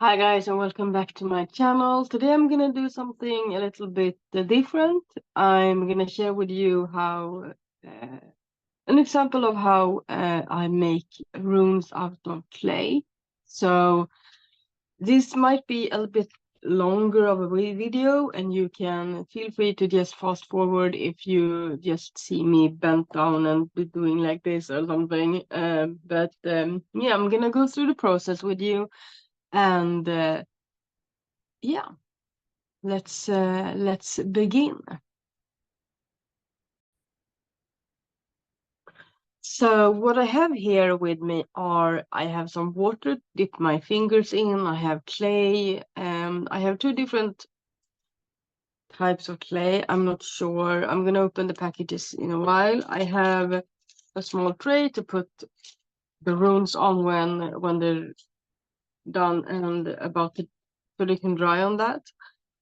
Hi guys, and welcome back to my channel. Today I'm gonna do something a little bit different. I'm gonna share with you how an example of how I make runes out of clay. So this might be a little bit longer of a video, and you can feel free to just fast forward if you just see me bent down and be doing like this or something. Yeah, I'm gonna go through the process with you, and yeah. Let's begin. So what I have here with me are I have some water, dip my fingers in, I have clay, I have two different types of clay. I'm not sure. I'm gonna open the packages in a while. I have a small tray to put the runes on when they're done and about to so they can dry on that.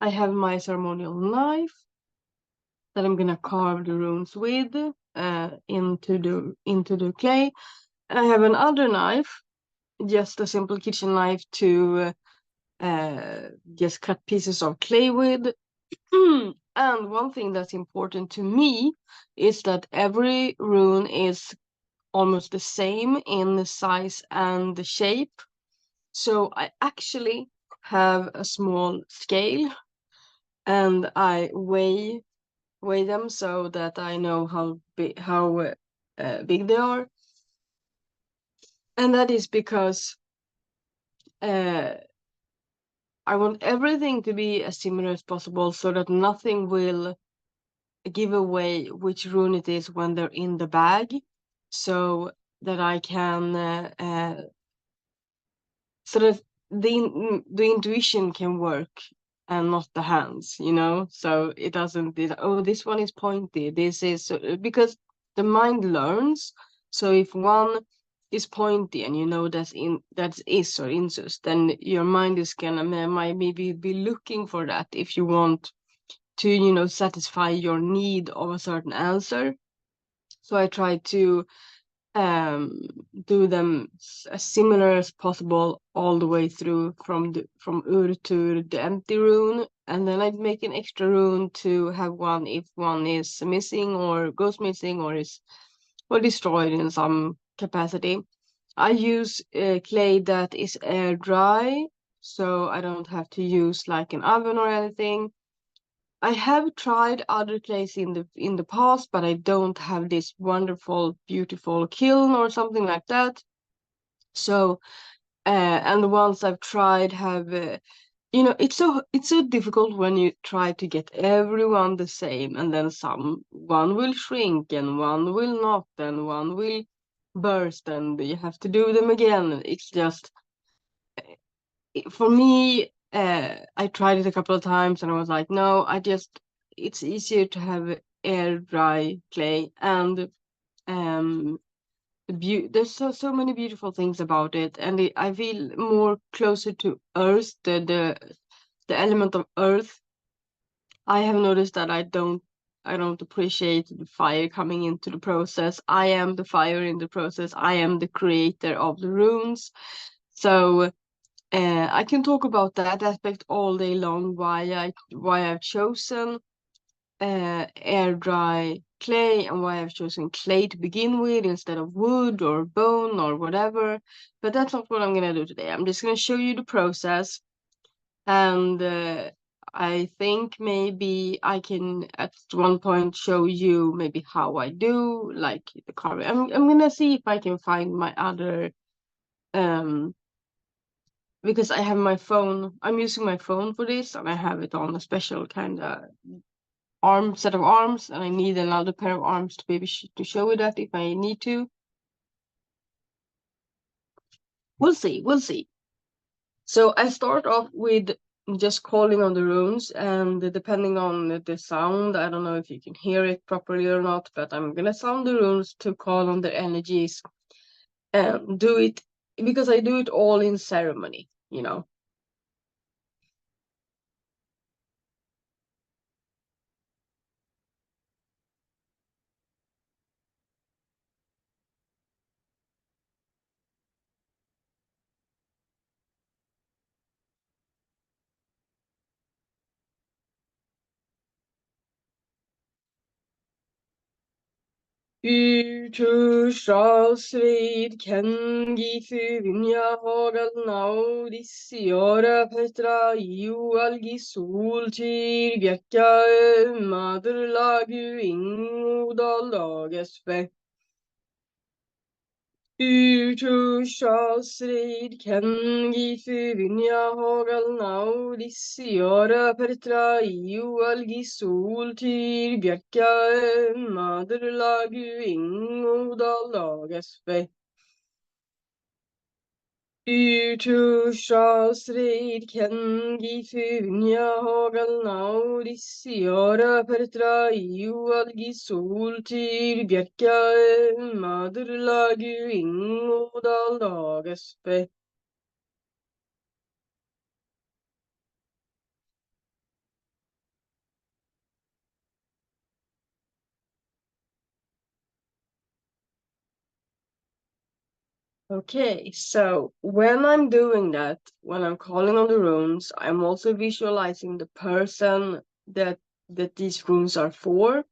I have my ceremonial knife that I'm gonna carve the runes with into the clay. And I have another knife, just a simple kitchen knife to just cut pieces of clay with. And one thing that's important to me is that every rune is almost the same in the size and the shape. So I actually have a small scale and I weigh them so that I know how big they are, and that is because uh, I want everything to be as similar as possible, so that nothing will give away which rune it is when they're in the bag, so that I can so that the intuition can work and not the hands, so it doesn't oh, this one is pointy, this is because the mind learns. So if one is pointy and you know that's is or insus, then your mind is gonna maybe be looking for that if you want to satisfy your need of a certain answer. So I try to um, do them as similar as possible all the way through from Ur to the empty rune, and then I make an extra rune to have one if one is missing or goes missing or is destroyed in some capacity. I use clay that is air dry, so I don't have to use like an oven or anything. I have tried other clays in the past, but I don't have this wonderful, beautiful kiln or something like that. So, and the ones I've tried have, it's so difficult when you try to get everyone the same, and then one will shrink and one will not, and one will burst, and you have to do them again. It's just for me, I tried it a couple of times and I was like, no, it's easier to have air dry clay, and um, there's so many beautiful things about it, and I feel more closer to earth, the element of earth. I have noticed that I don't appreciate the fire coming into the process. I am the fire in the process. I am the creator of the runes. So I can talk about that aspect all day long, why I've chosen air dry clay and why I've chosen clay to begin with instead of wood or bone or whatever. But that's not what I'm gonna do today. I'm just gonna show you the process, and I think maybe I can at one point show you maybe how I do like the carving. I'm gonna see if I can find my other um because I have my phone. I'm using my phone for this, and I have it on a special kind of set of arms, and I need another pair of arms to be able to show you that if I need to. We'll see. We'll see. So I start off with just calling on the runes, and depending on the sound, I don't know if you can hear it properly or not, but I'm gonna sound the runes to call on their energies and do it because I do it all in ceremony. Utusrasvid kengi fuvinya hagal naudis yora petra iualgi soltir vecka maderlagu ingudalagespe. Utusrasvid kengi fuvinya hagal naudis yora petra iualgi soltir vecka maderlagu ingudalagespe. Utusrasvid kengi funya hagal naudis yora petra iualgi soltir vecka maderlagu ingudalagespe. Okay, so when I'm doing that, when I'm calling on the runes, I'm also visualizing the person that these runes are for,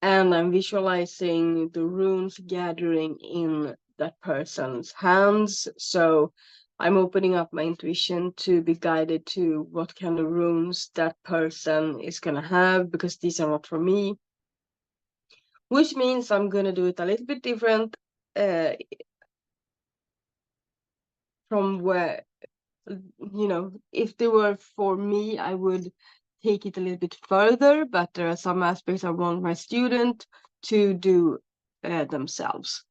and I'm visualizing the runes gathering in that person's hands. So I'm opening up my intuition to be guided to what kind of runes that person is gonna have, because these are not for me. Which means I'm gonna do it a little bit different from where, if they were for me, I would take it a little bit further, but there are some aspects I want my student to do themselves.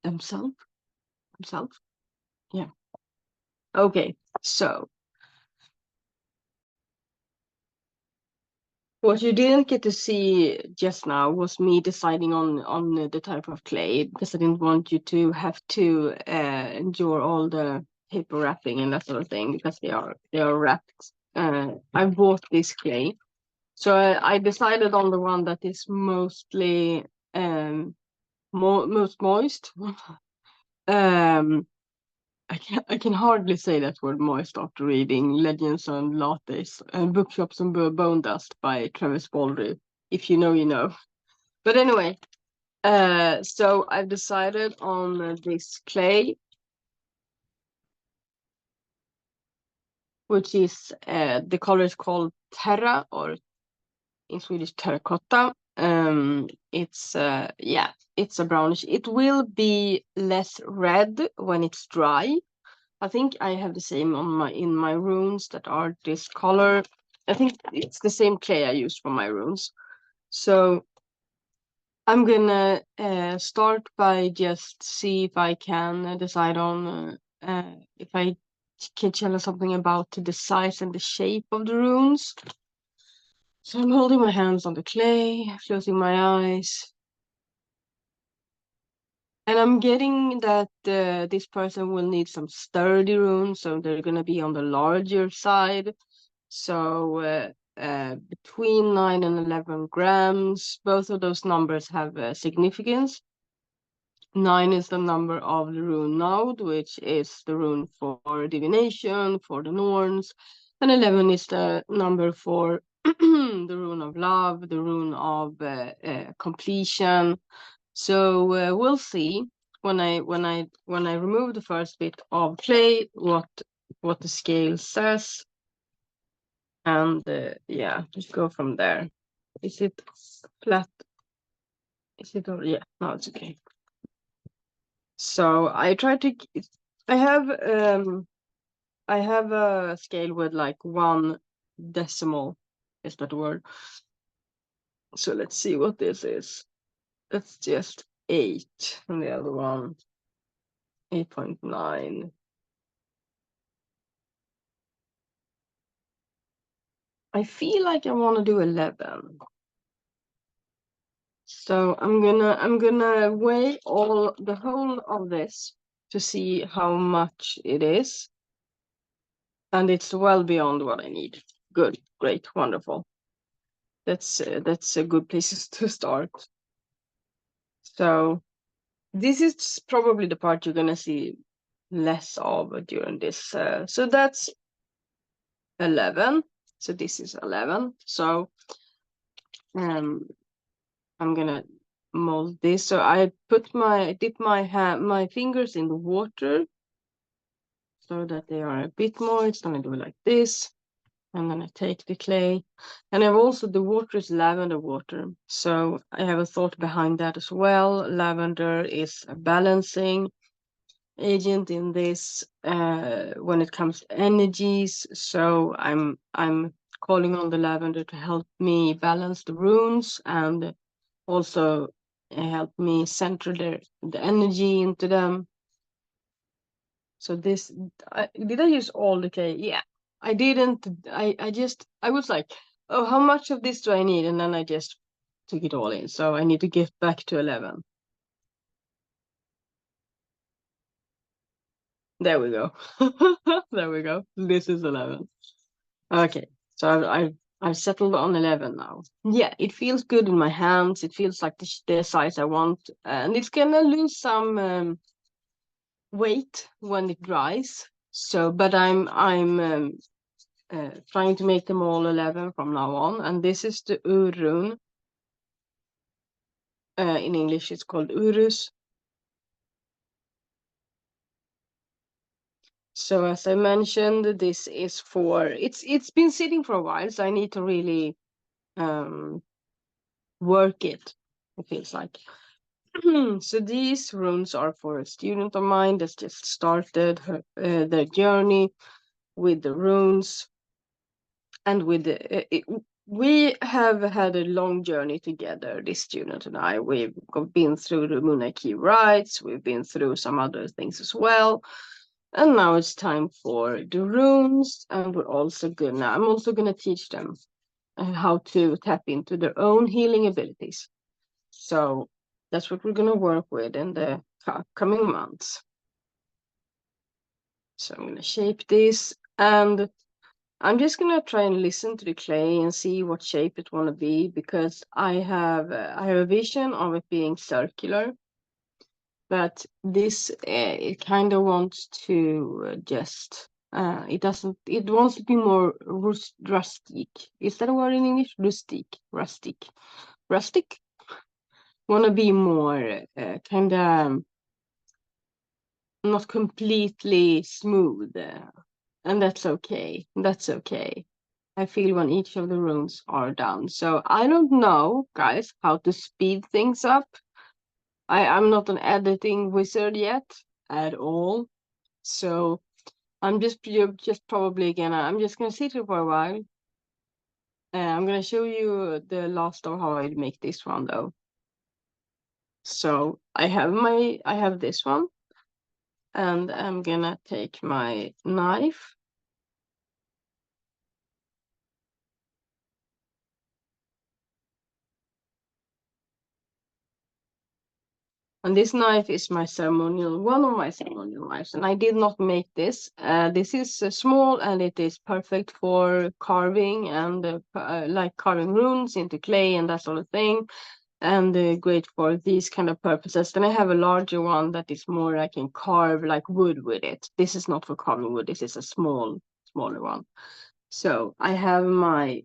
Themselves? Yeah. Okay, so what you didn't get to see just now was me deciding on the type of clay, because I didn't want you to have to endure all the paper wrapping and that sort of thing, because they are wrapped. I bought this clay, so I decided on the one that is mostly most moist. I can hardly say that word moist after reading Legends on Lattes and Bookshops and Bone Dust by Travis Baldry. If you know, you know. But anyway, so I've decided on this clay, which is the color is called Terra, or in Swedish terracotta. It's it's a brownish. It will be less red when it's dry. I think I have the same in my runes that are this color. I think it's the same clay I used for my runes. So I'm gonna start by just see if I can decide on if I can tell you something about the size and the shape of the runes. So I'm holding my hands on the clay, closing my eyes. And I'm getting that this person will need some sturdy runes, so they're going to be on the larger side. So between 9 and 11 grams, both of those numbers have significance. 9 is the number of the rune node, which is the rune for divination, for the Norns. And 11 is the number for the rune of love, the rune of completion. So we'll see when I remove the first bit of clay what the scale says, and yeah, just go from there. Is it flat? Is it all? Yeah, no, it's okay. So I try to. I have a scale with like 1 decimal. Is that the word? So let's see what this is. It's just 8, and the other one 8.9. I feel like I want to do 11. So I'm gonna weigh the whole of this to see how much it is. And it's well beyond what I need. Good, great, wonderful. That's a good place to start. So this is probably the part you're gonna see less of during this. So that's 11. So this is 11. So I'm gonna mold this. So I dip my fingers in the water so that they are a bit moist. I'm gonna do it like this. And then I take the clay. And I've also, the water is lavender water. So I have a thought behind that as well. Lavender is a balancing agent in this when it comes to energies. So I'm calling on the lavender to help me balance the runes and also help me center the energy into them. So this, did I use all the clay? Yeah, I didn't. I was like, oh, how much of this do I need? And then I just took it all in. So I need to get back to 11. There we go. There we go. This is 11. Okay, so I've settled on 11 now. Yeah, it feels good in my hands. It feels like the size I want, and it's gonna lose some weight when it dries. So, but I'm trying to make them all 11 from now on, and this is the Urun. In English, it's called Urus. So as I mentioned, this is for it's been sitting for a while, so I need to really work it. It feels like. So these runes are for a student of mine that's just started their journey with the runes and with we have had a long journey together, this student and I. We've been through the Munaki rites, we've been through some other things as well. And now it's time for the runes, and I'm also gonna teach them how to tap into their own healing abilities. So that's what we're gonna work with in the coming months. So I'm gonna shape this, and I'm just gonna try and listen to the clay and see what shape it wanna be, because I have a vision of it being circular, but this it kind of wants to just it wants to be more rustic. Is that a word in English? Rustic. Wanna be more kind of not completely smooth, and that's okay. That's okay. I feel when each of the runes are done. So I don't know, guys, how to speed things up. I'm not an editing wizard yet at all. So you're just probably I'm just gonna sit here for a while. I'm gonna show you the last of how I make this one though. So I have this one, and I'm gonna take my knife. And this knife is one of my ceremonial knives, and I did not make this. This is small, and it is perfect for carving and like carving runes into clay and that sort of thing, and great for these kind of purposes. Then I have a larger one that is more I can carve like wood with it. This is not for carving wood. This is a smaller one. So I have my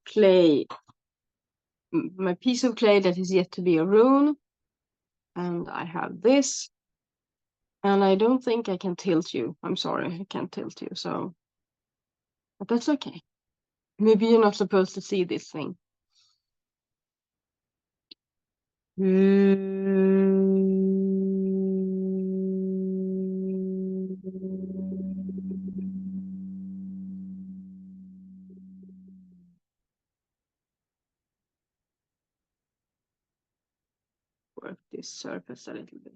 clay, my piece of clay that is yet to be a rune. And I have this, and I don't think I can tilt you. I'm sorry, I can't tilt you, so, but that's okay. Maybe you're not supposed to see this thing. Work this surface a little bit.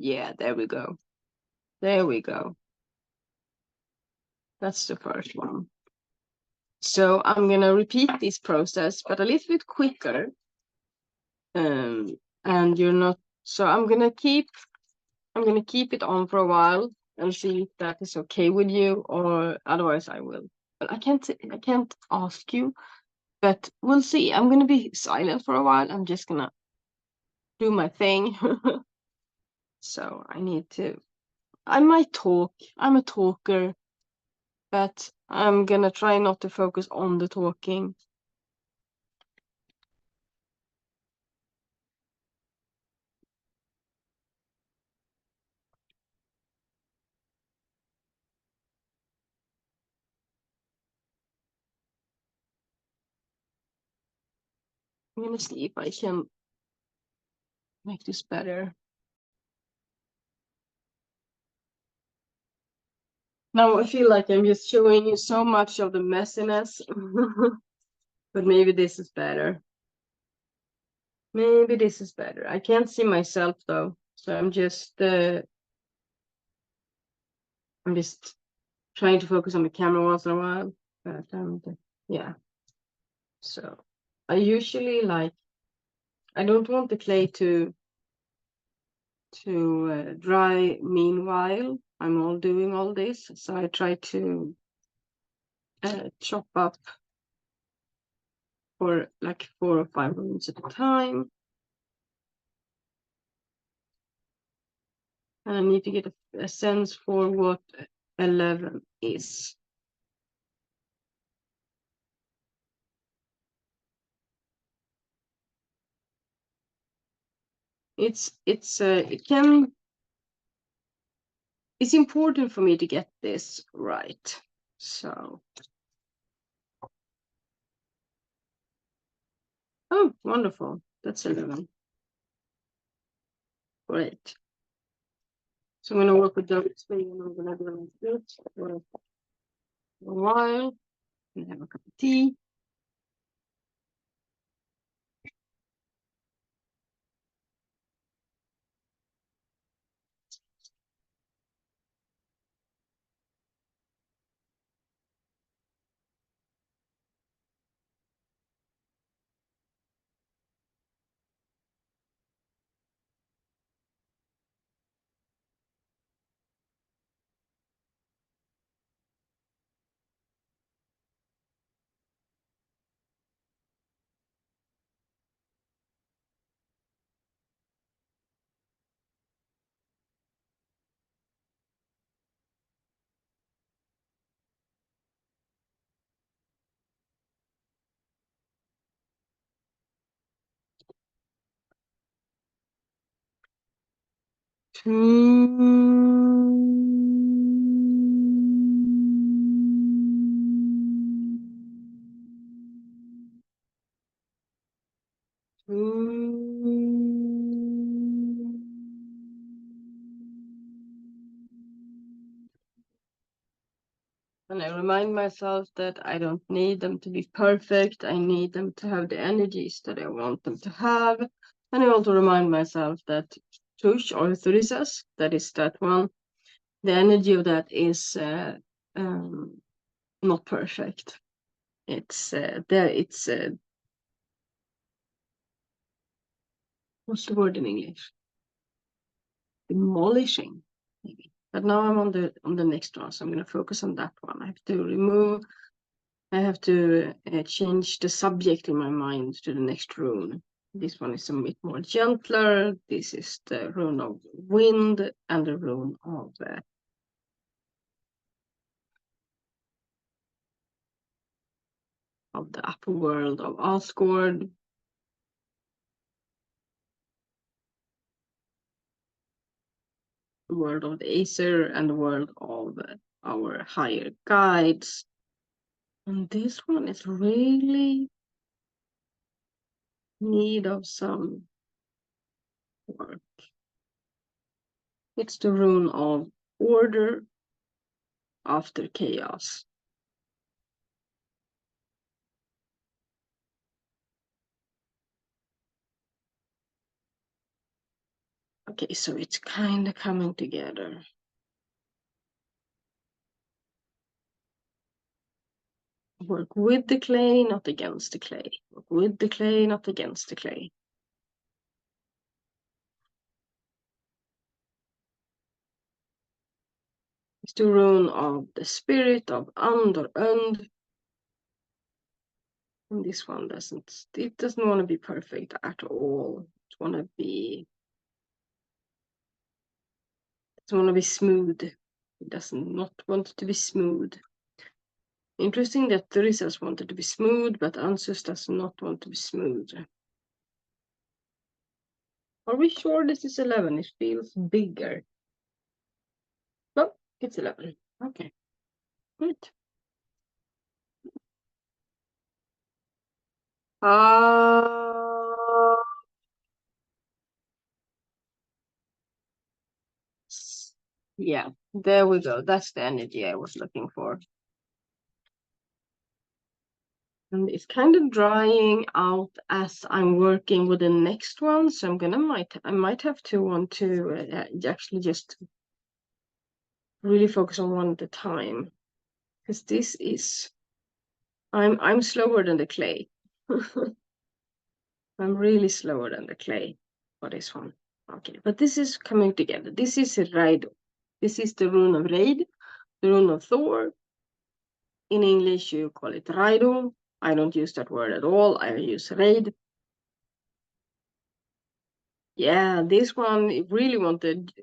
Yeah, there we go. There we go. That's the first one. So I'm gonna repeat this process, but a little bit quicker. And you're not, so I'm gonna keep it on for a while and see if that is okay with you, or otherwise I will But I can't ask you, but we'll see. I'm gonna be silent for a while. I'm just gonna do my thing. So I need to. I might talk. I'm a talker, but I'm gonna try not to focus on the talking. I'm gonna see if I can make this better. Now I feel like I'm just showing you so much of the messiness, but maybe this is better. Maybe this is better. I can't see myself though, so I'm just trying to focus on the camera once in a while. But yeah. So I usually like I don't want the clay to dry meanwhile I'm all doing all this, so I try to chop up for like 4 or 5 rooms at a time. And I need to get a sense for what 11 is. It's important for me to get this right. So, oh, wonderful. That's 11. Great. So I'm going to work with those three and I'm going to do like this for a while and have a cup of tea. And I remind myself that I don't need them to be perfect. I need them to have the energies that I want them to have. And I also remind myself that Tush or Thurisas, that is that one, the energy of that is not perfect. It's what's the word in English? Demolishing, maybe. But now I'm on the next one, so I'm going to focus on that one. I have to change the subject in my mind to the next rune. This one is a bit more gentler. This is the rune of wind and the rune of the upper world of Asgard. The world of the Aesir and the world of our higher guides. And this one is really need of some work. It's the rune of order after chaos. Okay, so it's kind of coming together. Work with the clay, not against the clay. Work with the clay, not against the clay. It's the rune of the spirit of and or und. And this one doesn't, it doesn't want to be perfect at all. It want to be, it want to be smooth. It doesn't not want to be smooth. Interesting that the results wanted to be smooth, but Ansus does not want to be smooth. Are we sure this is 11? It feels bigger. No, it's 11. Okay, good. Yeah, there we go. That's the energy I was looking for. And it's kind of drying out as I'm working with the next one, so I might have to want to actually just really focus on one at a time, because this is I'm slower than the clay. I'm really slower than the clay for this one. Okay, but this is coming together. This is Raido. This is the rune of Raid, the rune of Thor. In English, you call it Raido. I don't use that word at all. I use Raid. Yeah, this one really wanted.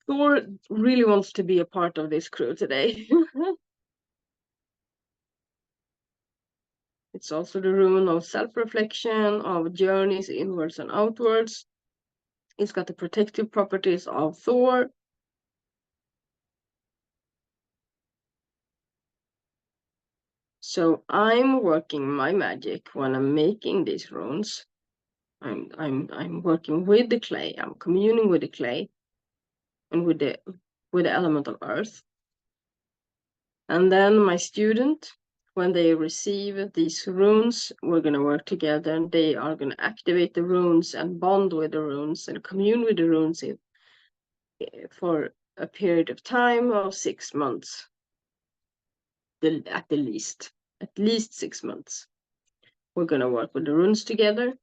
Thor really wants to be a part of this crew today. It's also the rune of self-reflection, of journeys inwards and outwards. It's got the protective properties of Thor. So I'm working my magic when I'm making these runes. I'm working with the clay. I'm communing with the clay and with the element of earth. And then my student, when they receive these runes, we're going to work together, and they are going to activate the runes and bond with the runes and commune with the runes for a period of time of 6 months, at least 6 months. We're going to work with the runes together.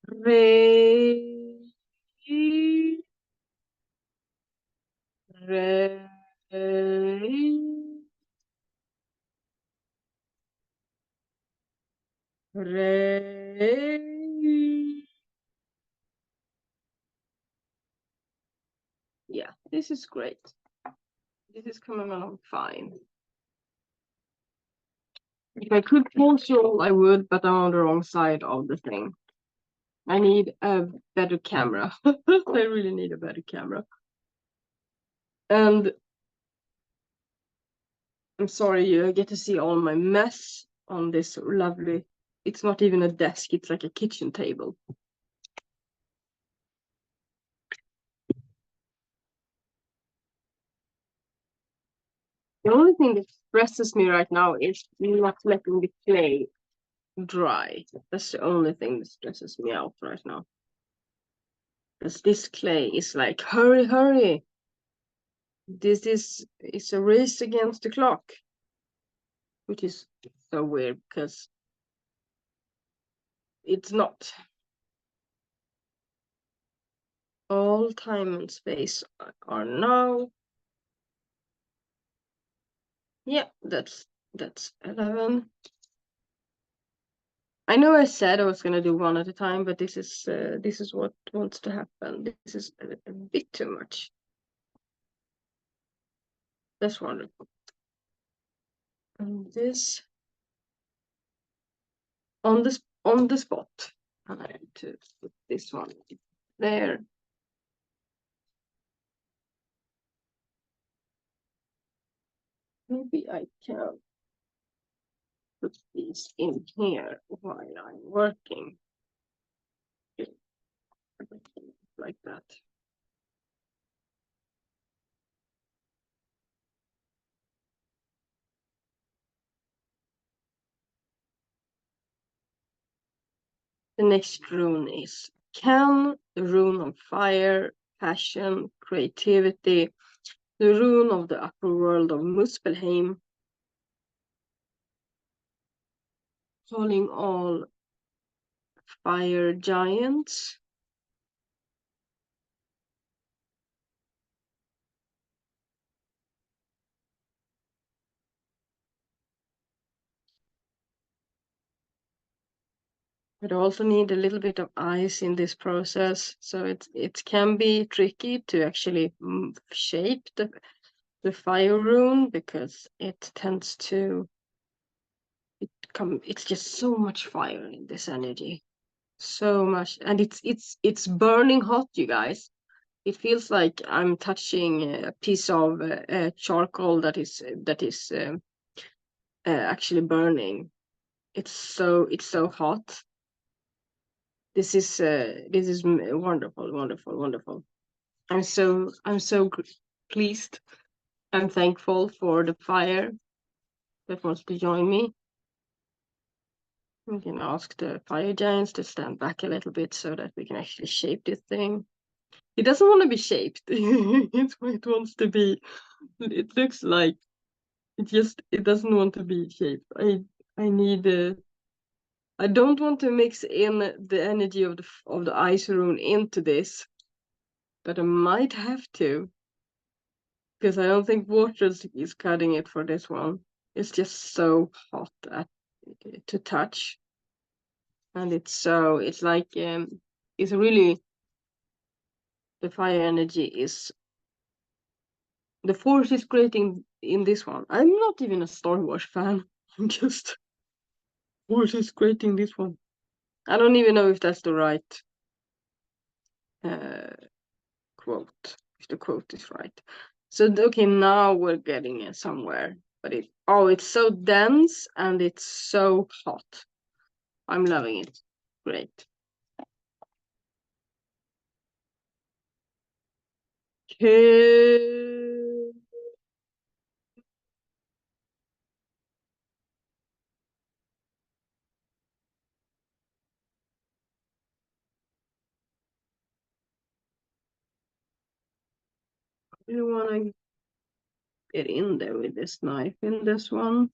Re, re, re. Yeah, this is great. This is coming along fine. If I could pause you all, I would, but I'm on the wrong side of the thing. I need a better camera. I really need a better camera. And I'm sorry you get to see all my mess on this lovely, it's not even a desk, it's like a kitchen table. The only thing that stresses me right now is not letting the clay dry. That's the only thing that stresses me out right now. Because this clay is like, hurry, hurry. This is a race against the clock. Which is so weird because it's not. All time and space are now. Yeah, that's 11. I know I said I was gonna do one at a time, but this is what wants to happen. This is a bit too much. That's wonderful. And this on the spot. I have to put this one there. Maybe I can put these in here while I'm working. Like that. The next rune is Can, the rune of fire, passion, creativity, the rune of the upper world of Muspelheim, calling all fire giants. But I also need a little bit of ice in this process, so it can be tricky to actually shape the fire rune because it tends to it's just so much fire in this energy, so much, and it's burning hot, you guys. It feels like I'm touching a piece of charcoal that is actually burning. It's so hot. This is wonderful, wonderful, wonderful. I'm so pleased and thankful for the fire that wants to join me. We can ask the fire giants to stand back a little bit so that we can actually shape this thing. It doesn't want to be shaped. It wants to be. It looks like it doesn't want to be shaped. I need I don't want to mix in the energy of the ice rune into this, but I might have to because I don't think water is cutting it for this one. It's just so hot to touch, and it's like it's really the fire energy is the force is creating in this one. I'm not even a Star Wars fan. I'm just force is creating this one. I don't even know if that's the right uh, quote. If the quote is right. So okay, now we're getting it somewhere. But it's so dense and it's so hot. I'm loving it. Great. Okay. You want to get in there with this knife in this one?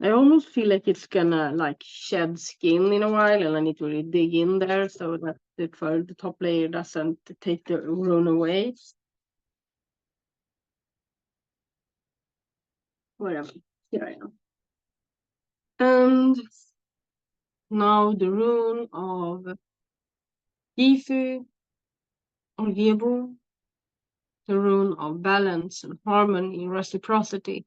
I almost feel like it's gonna like shed skin in a while, and I need to really dig in there so that the top layer doesn't take the rune away. Whatever. Here I am. And now the rune of Gifu or Gebu, the rune of balance and harmony and reciprocity,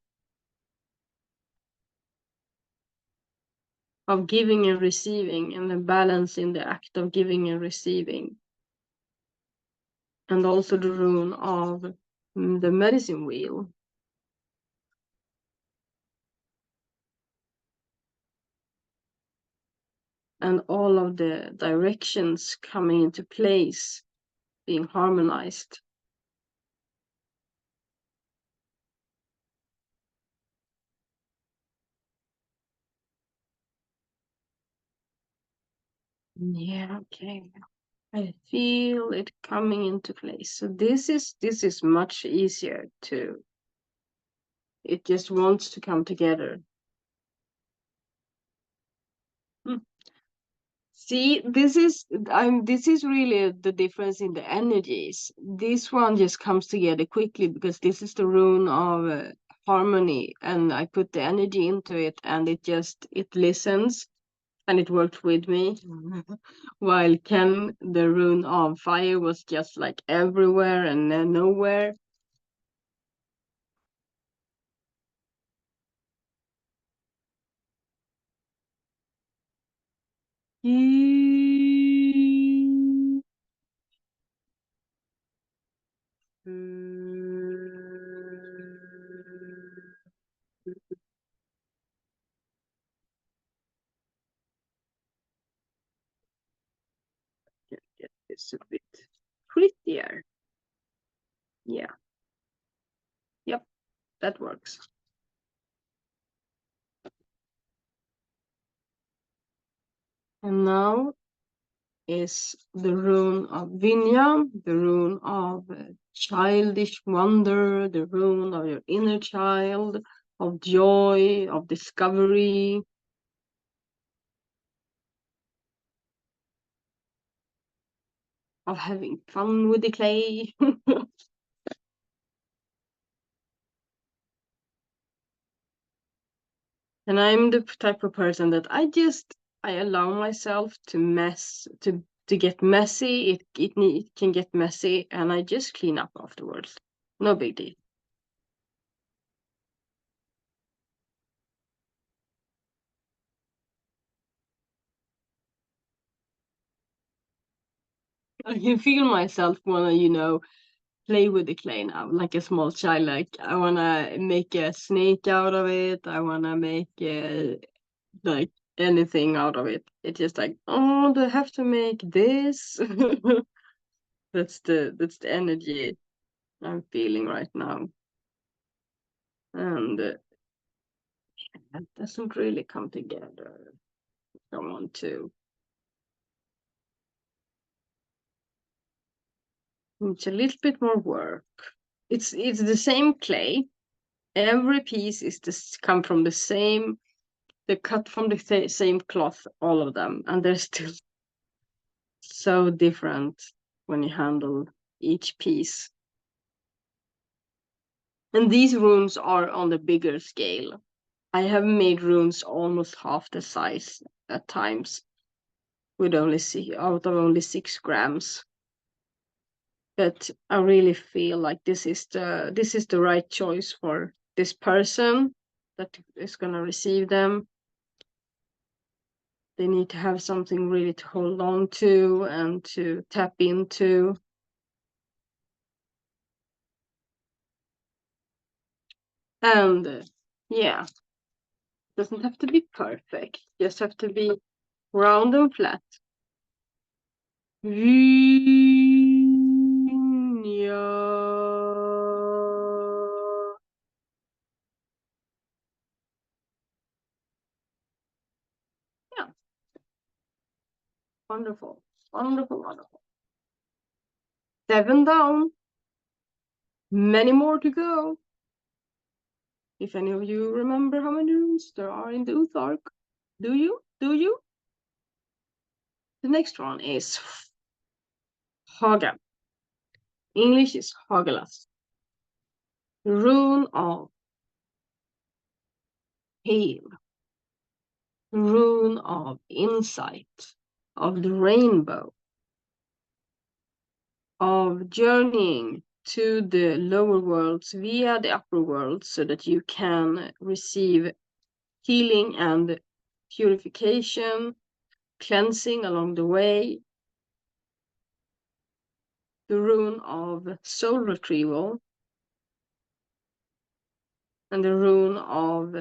of giving and receiving, and the balance in the act of giving and receiving. And also the rune of the medicine wheel. And all of the directions coming into place, being harmonized. Yeah, okay. I feel it coming into place. So this is much easier to. It just wants to come together. See, this is really the difference in the energies. This one just comes together quickly because this is the rune of harmony, and I put the energy into it, and it listens and it worked with me. While Ken, the rune of fire, was just like everywhere and nowhere. Mm. Get this a bit prettier. Yeah. Yep, that works. And now is the rune of Vinya, the rune of childish wonder, the rune of your inner child, of joy, of discovery, of having fun with the clay. And I'm the type of person that I allow myself to get messy. It can get messy, and I just clean up afterwards. No big deal. I can feel myself wanna, play with the clay now, like a small child. Like I wanna make a snake out of it. I wanna make like anything out of it. It's just like, oh, do I have to make this? That's the energy I'm feeling right now, and that doesn't really come together. I want to. It's a little bit more work. It's the same clay. Every piece is this come from the same. They're cut from the same cloth, all of them, and they're still so different when you handle each piece. And these runes are on the bigger scale. I have made runes almost half the size at times, with out of only 6 grams. But I really feel like this is the right choice for this person that is gonna receive them. They need to have something really to hold on to and to tap into. And yeah, doesn't have to be perfect. Just have to be round and flat. Yeah. Yeah. Wonderful. Wonderful, wonderful. 7 down. Many more to go. If any of you remember how many rooms there are in the Uthark. Do you? Do you? The next one is Haga. English is Hagelas. Rune of Hail. Rune of Insight. Of the Rainbow. Of journeying to the lower worlds via the upper worlds so that you can receive healing and purification, cleansing along the way. The rune of soul retrieval and the rune of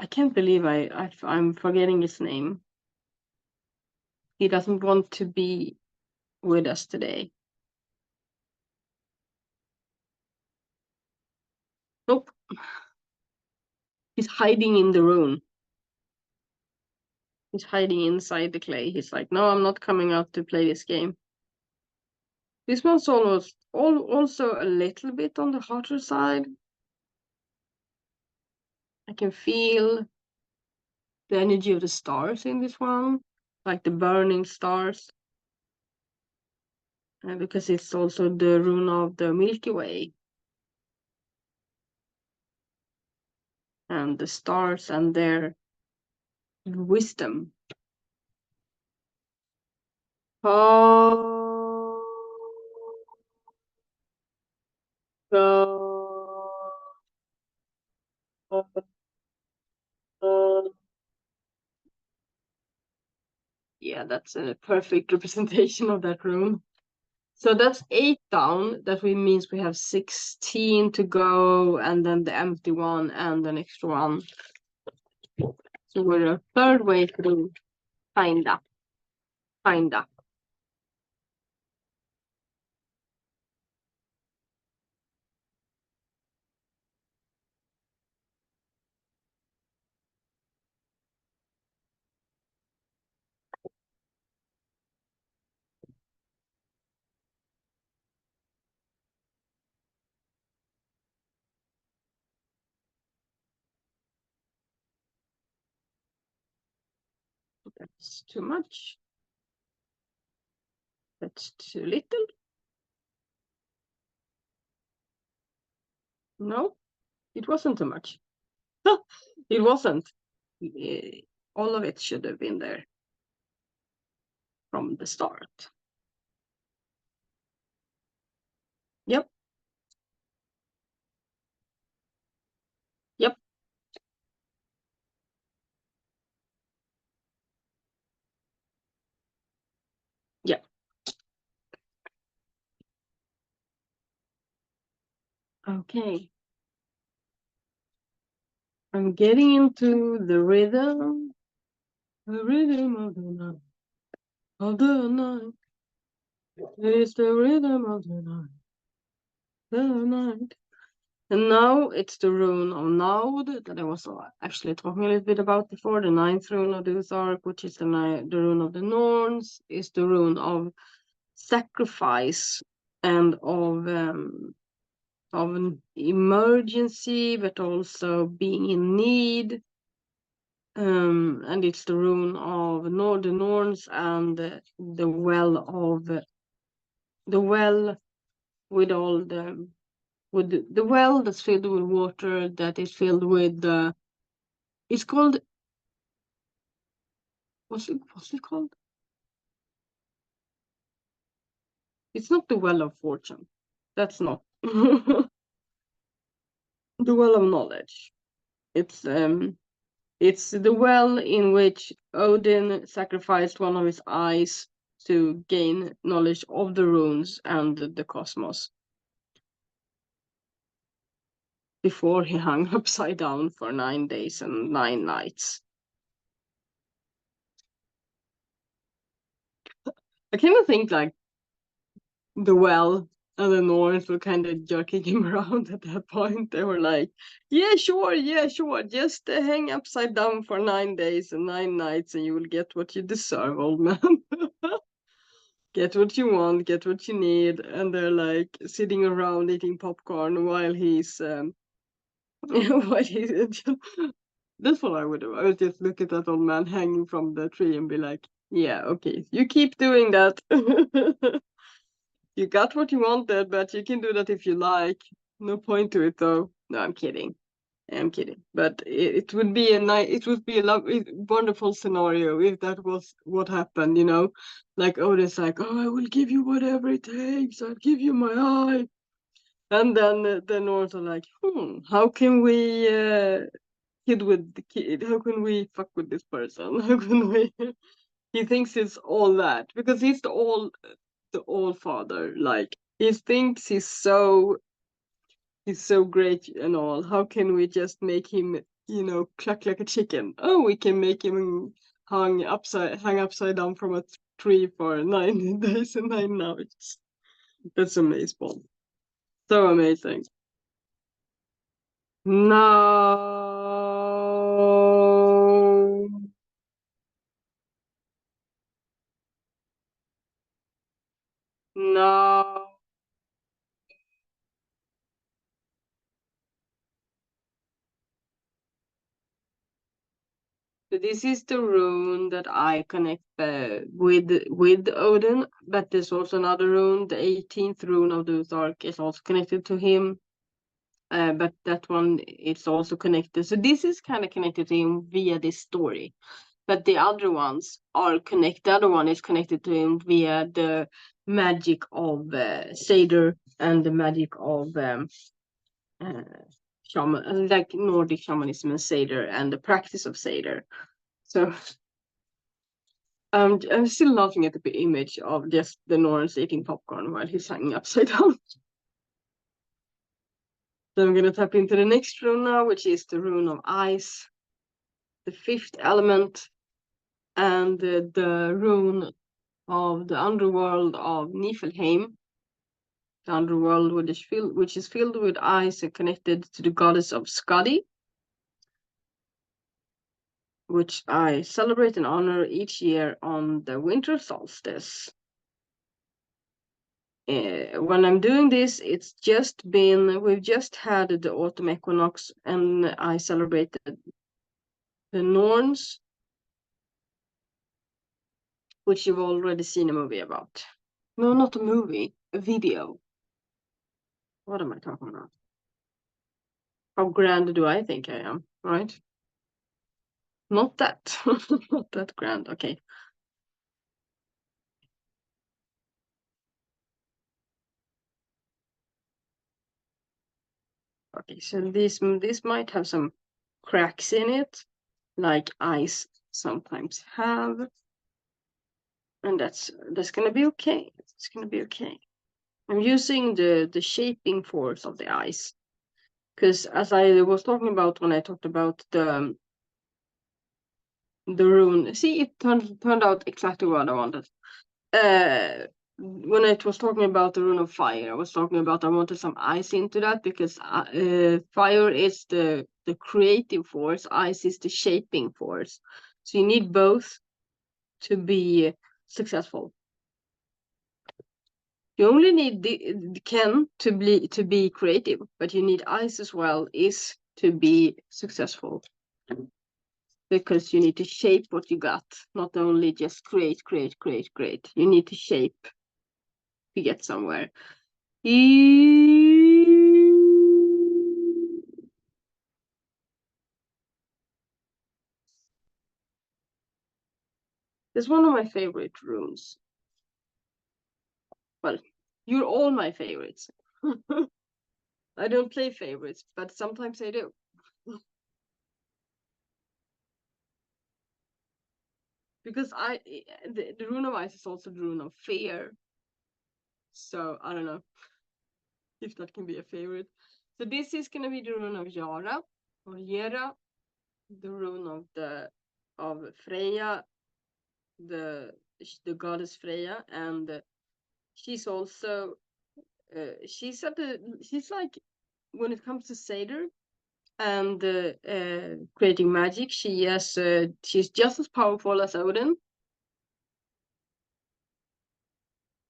I can't believe I'm forgetting his name. He doesn't want to be with us today. Nope. He's hiding in the rune. He's hiding inside the clay. He's like, no, I'm not coming out to play this game. This one's also a little bit on the hotter side. I can feel the energy of the stars in this one, like the burning stars, because it's also the rune of the Milky Way. And the stars and their wisdom. Oh, yeah, that's a perfect representation of that room. So that's 8 down. That means we have 16 to go, and then the empty one and an extra one. So we're a third way through, kinda. Kinda. That's too much. That's too little. No, it wasn't too much. It wasn't. Eh, all of it should have been there from the start. Yep, yep, yep. Okay. I'm getting into the rhythm of the night, of the night. It's the rhythm of the night. And now it's the rune of Naud that I was actually talking a little bit about before. The ninth rune of the Uthark, which is the rune of the Norns, is the rune of sacrifice and of an emergency, but also being in need. And it's the rune of the Norns and the well of the well with all the well that's filled with water that is filled with it's called what's it called? It's not the well of fortune. That's not the well of knowledge. It's the well in which Odin sacrificed one of his eyes to gain knowledge of the runes and the cosmos before he hung upside down for 9 days and 9 nights. I kind of think like the well and the North were kind of jerking him around at that point. They were like, yeah, sure, just hang upside down for 9 days and 9 nights and you will get what you deserve, old man. Get what you want, get what you need. And they're like sitting around eating popcorn while he's while he's that's what I would do. I would just look at that old man hanging from the tree and be like, yeah, okay, you keep doing that. You got what you wanted, but you can do that if you like. No point to it though. No, I'm kidding. I'm kidding. But it would be a nice, it would be a wonderful scenario if that was what happened, you know? Like Otis, like, oh, I will give you whatever it takes. I'll give you my eye. And then the North are like, how can we kid with the kid? How can we fuck with this person? How can we? He thinks it's all that because he's the all father. Like he thinks he's so great and all. How can we just make him, cluck like a chicken? Oh, we can make him hang upside down from a tree for 9 days and 9 nights. That's amazing. So amazing. No, no. So this is the rune that I connect with Odin, but there's also another rune, the 18th rune of the Uthark is also connected to him. But that one it's also connected. So this is kind of connected to him via this story. But the other ones are connected. The other one is connected to him via the magic of Seder and the magic of uh, shaman, like Nordic shamanism and Seder and the practice of Seder. So I'm still laughing at the image of just the Norns eating popcorn while he's hanging upside down. So I'm gonna tap into the next rune now, which is the rune of ice, the 5th element, and the rune of the underworld of Niflheim, the underworld which is filled with ice and connected to the goddess of Skadi, which I celebrate and honor each year on the winter solstice. When I'm doing this, we've just had the autumn equinox and I celebrated the Norns, which you've already seen a movie about. No, not a movie, a video. What am I talking about? How grand do I think I am, right? Not that. Not that grand. Okay. Okay, so this might have some cracks in it, like ice sometimes have. And that's gonna be okay. It's gonna be okay. I'm using the shaping force of the ice. Because as I was talking about when I talked about the rune, see, it turned out exactly what I wanted. When I was talking about the rune of fire, I was talking about I wanted some ice into that because fire is the creative force, ice is the shaping force. So you need both to be successful. You only need the can to be creative, but you need ice as well is to be successful. Because you need to shape what you got, not only just create. You need to shape to get somewhere. It's one of my favorite rooms. Well, you're all my favorites. I don't play favorites, but sometimes I do. Because the rune of ice is also the rune of fear. So I don't know if that can be a favorite. So this is gonna be the rune of Yara or Yera, the rune of Freya, the goddess Freya, and she's also she's like, when it comes to Seder and creating magic, she's just as powerful as Odin.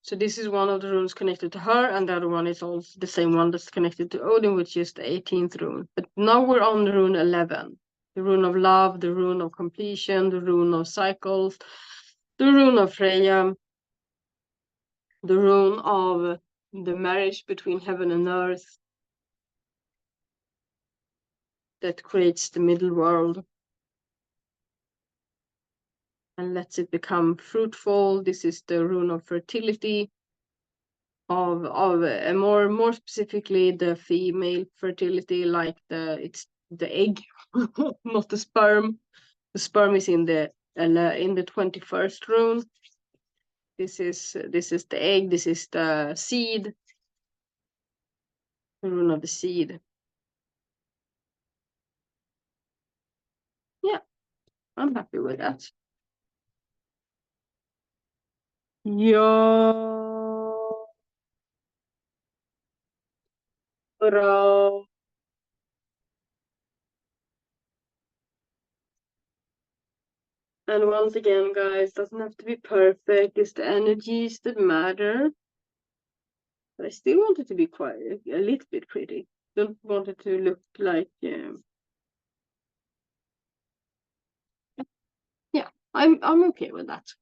So this is one of the runes connected to her, and the other one is also the same one that's connected to Odin, which is the 18th rune. But now we're on the rune 11, the rune of love, the rune of completion, the rune of cycles, the rune of Freya, the rune of the marriage between heaven and earth that creates the middle world and lets it become fruitful. This is the rune of fertility, of more specifically the female fertility, like it's the egg, not the sperm. The sperm is in the 21st rune. This is the egg. This is the seed. The rune of the seed. Yeah, I'm happy with that. Yeah. Bra. And once again, guys, doesn't have to be perfect. It's the energies that matter. But I still want it to be quite a little bit pretty. Don't want it to look like yeah. I'm okay with that.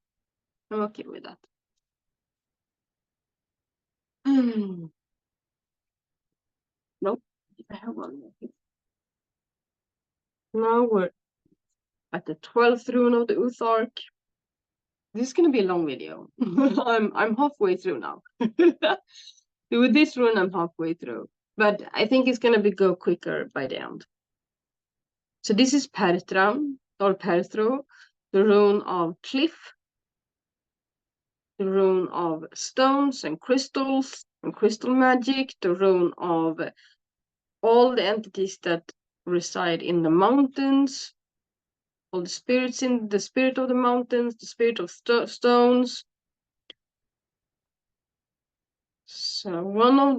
I'm okay with that. Nope. I have one more. Now we're at the 12th rune of the Uthark. This is gonna be a long video. I'm halfway through now. With this rune, I'm halfway through, but I think it's gonna go quicker by the end. So this is Pertram or Perthro, the rune of cliff, the rune of stones and crystal magic, the rune of all the entities that reside in the mountains, all the spirits in the spirit of the mountains, the spirit of stones. So when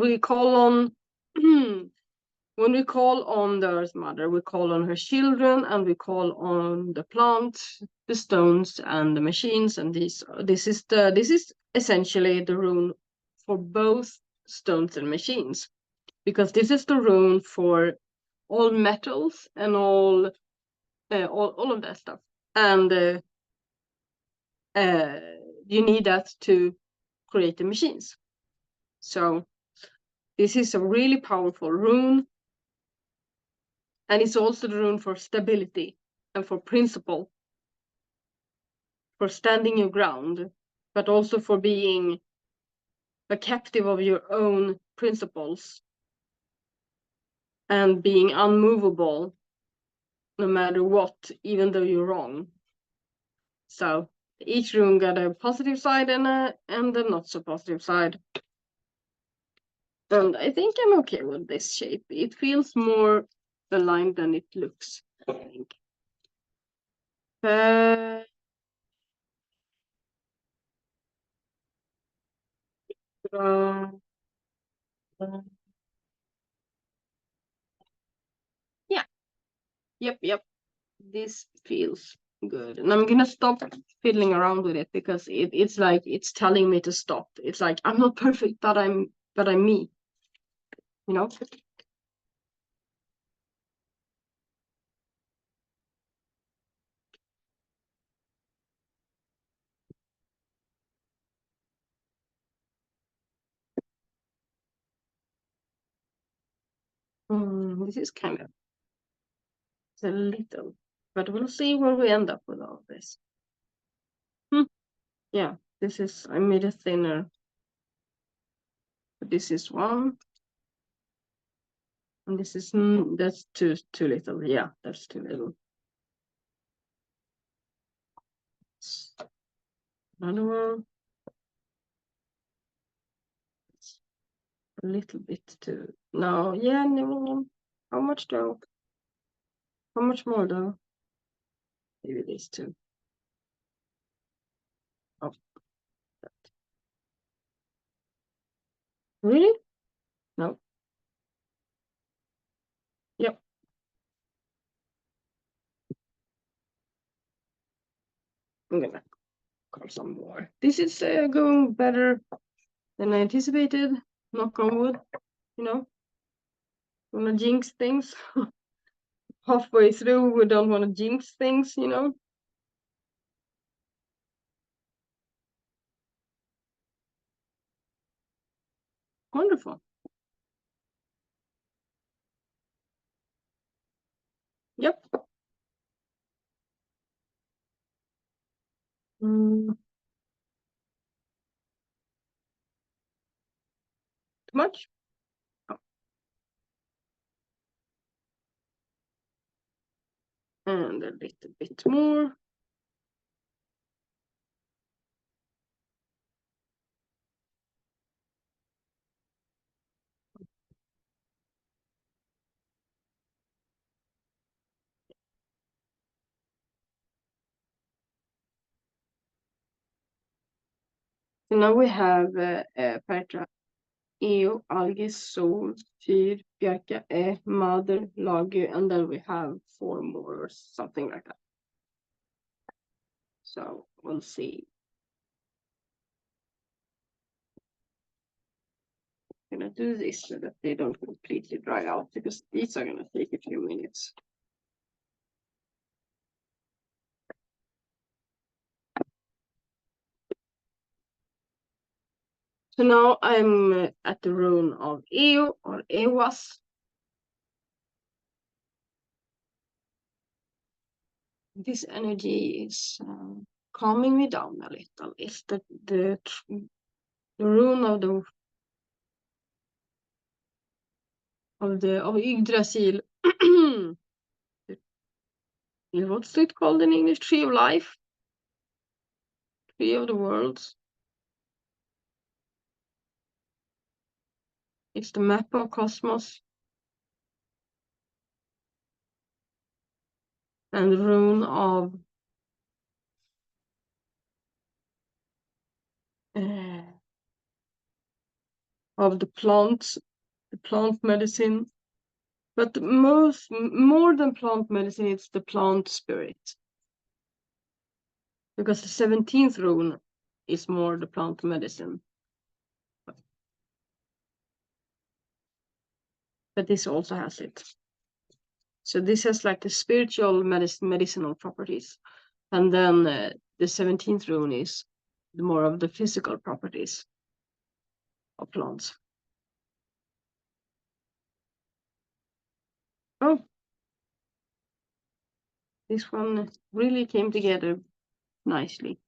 we call on when we call on the Earth Mother, we call on her children, and we call on the plants, the stones, and the machines. And this is essentially the rune for both stones and machines, because this is the rune for all metals and all of that stuff. And you need that to create the machines. So this is a really powerful rune. And it's also the rune for stability and for principle, for standing your ground, but also for being a captive of your own principles and being unmovable no matter what, even though you're wrong. So each rune got a positive side and a not so positive side. And I think I'm okay with this shape. It feels more aligned than it looks, I think. Yeah. Yep. This feels good. And I'm gonna stop fiddling around with it because it's like it's telling me to stop. It's like I'm not perfect, but I'm me. You know? This is kind of it's a little, but we'll see where we end up with all of this. Yeah, this is I made it thinner. But this is one. And this is that's too little. Yeah, that's too little. Another one. It's a little bit too. No, yeah, no. How much though? How much more though? Maybe these two. Oh, really? No. Yep. I'm gonna call some more. This is going better than I anticipated. Knock on wood. You know, wanna jinx things. Halfway through, we don't want to jinx things. You know. Wonderful. Yep. Too much? Oh. And a little bit more. So now we have Petra, Eo, Algis, Sol, Fyr, Bjarka, Mother, Lager, and then we have 4 more or something like that. So we'll see. I'm gonna do this so that they don't completely dry out because these are gonna take a few minutes. So now I'm at the rune of Eo or Ewas. This energy is calming me down a little. It's the rune of Yggdrasil. What's it called in English? Tree of Life? Tree of the Worlds. It's the map of cosmos. And the rune of the plants, the plant medicine. But more than plant medicine, it's the plant spirit. Because the 17th rune is more the plant medicine. But this also has it. So this has like the spiritual medicinal properties. And then the 17th rune is more of the physical properties. of plants. Oh, this one really came together nicely.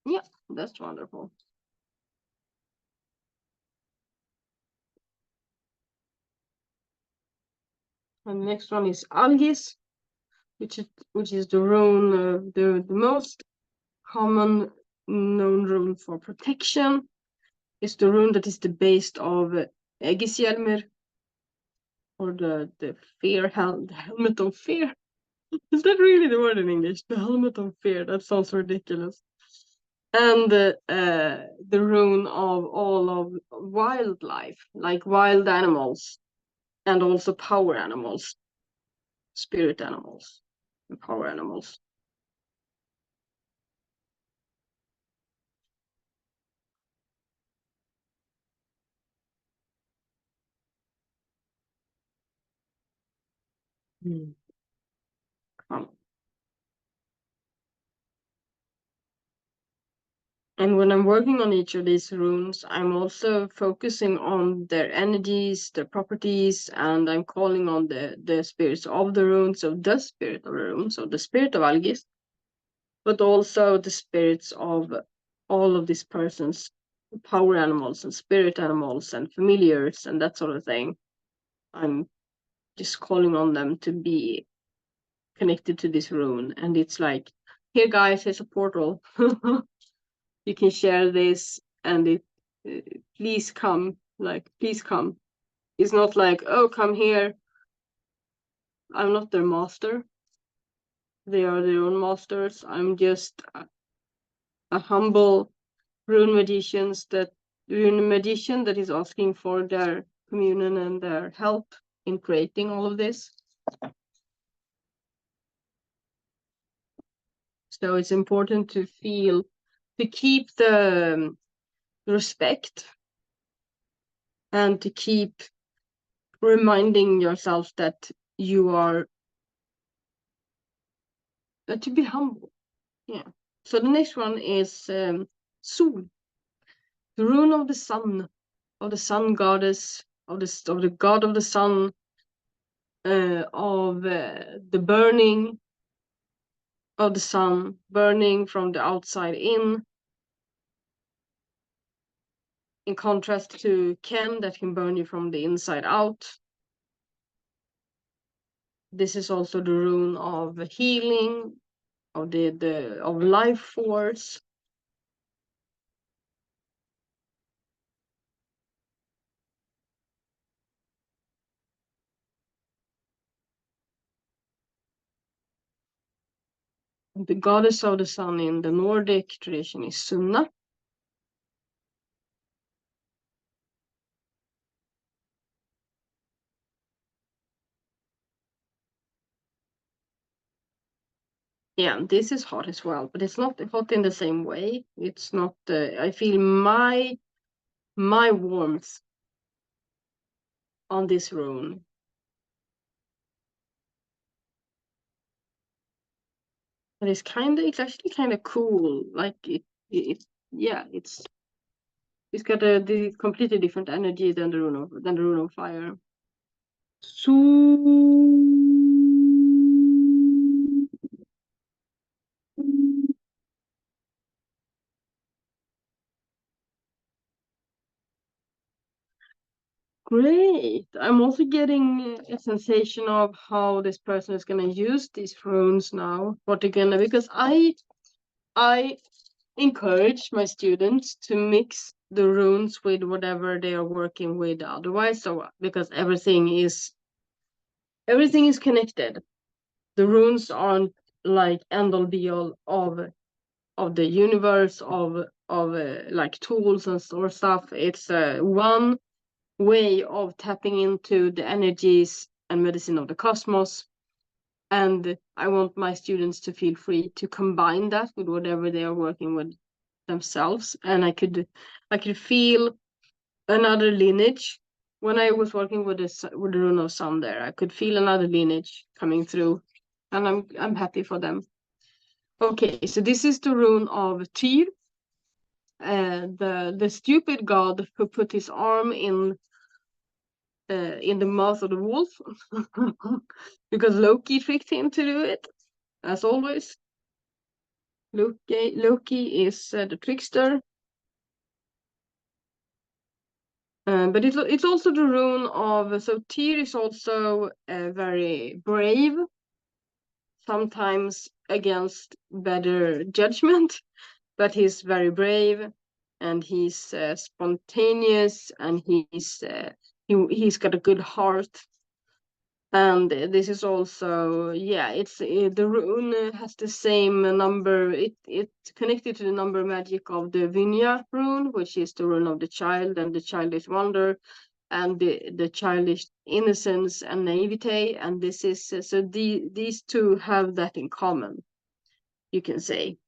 Yeah, that's wonderful. And the next one is Algis, which is the rune, the most common known rune for protection. It's the rune that is the base of Egishjelmir, or the the helmet of fear. Is that really the word in English? The helmet of fear. That sounds ridiculous. And the rune of all of wildlife, like wild animals, and also power animals, spirit animals, and power animals. Mm. And when I'm working on each of these runes, I'm also focusing on their energies, their properties, and I'm calling on the spirits of the runes, so the spirit of the runes, so the spirit of Algis, but also the spirits of all of these persons, power animals and spirit animals and familiars and that sort of thing. I'm just calling on them to be connected to this rune. And it's like, here guys, here's a portal. You can share this, and it please come, like, please come. It's not like, oh, come here. I'm not their master. They are their own masters. I'm just a humble rune magician that is asking for their communion and their help in creating all of this. So it's important to keep the respect, and to keep reminding yourself that you are to be humble. Yeah. So the next one is Sol, the rune of the sun goddess, of the god of the sun, of the burning of the sun, burning from the outside in contrast to Ken, that can burn you from the inside out. This is also the rune of healing, of of life force. The goddess of the sun in the Nordic tradition is Sunna. Yeah, this is hot as well, but it's not hot in the same way. It's not. I feel my warmth on this rune. And it's actually kind of cool. Like yeah, it's got the completely different energy than the rune of fire. So great. I'm also getting a sensation of how this person is gonna use these runes now. What they're gonna, because I encourage my students to mix the runes with whatever they are working with otherwise, so because everything is connected. The runes aren't like end all be all of the universe, of like tools and or stuff. It's one way of tapping into the energies and medicine of the cosmos. And I want my students to feel free to combine that with whatever they are working with themselves, and I could feel another lineage. When I was working with the rune of sun there, I could feel another lineage coming through, and I'm happy for them. Okay, so this is the rune of Tyr, the stupid god who put his arm in the mouth of the wolf because Loki tricked him to do it, as always. Loki is the trickster. But it's also the rune of, so Tyr is also very brave, sometimes against better judgment, but he's very brave, and he's spontaneous, and he's got a good heart. And this is also, yeah, it's the rune has the same number. It's connected to the number magic of the Vinya rune, which is the rune of the child and the childish wonder, and the childish innocence and naivete. And this is so these two have that in common, you can say.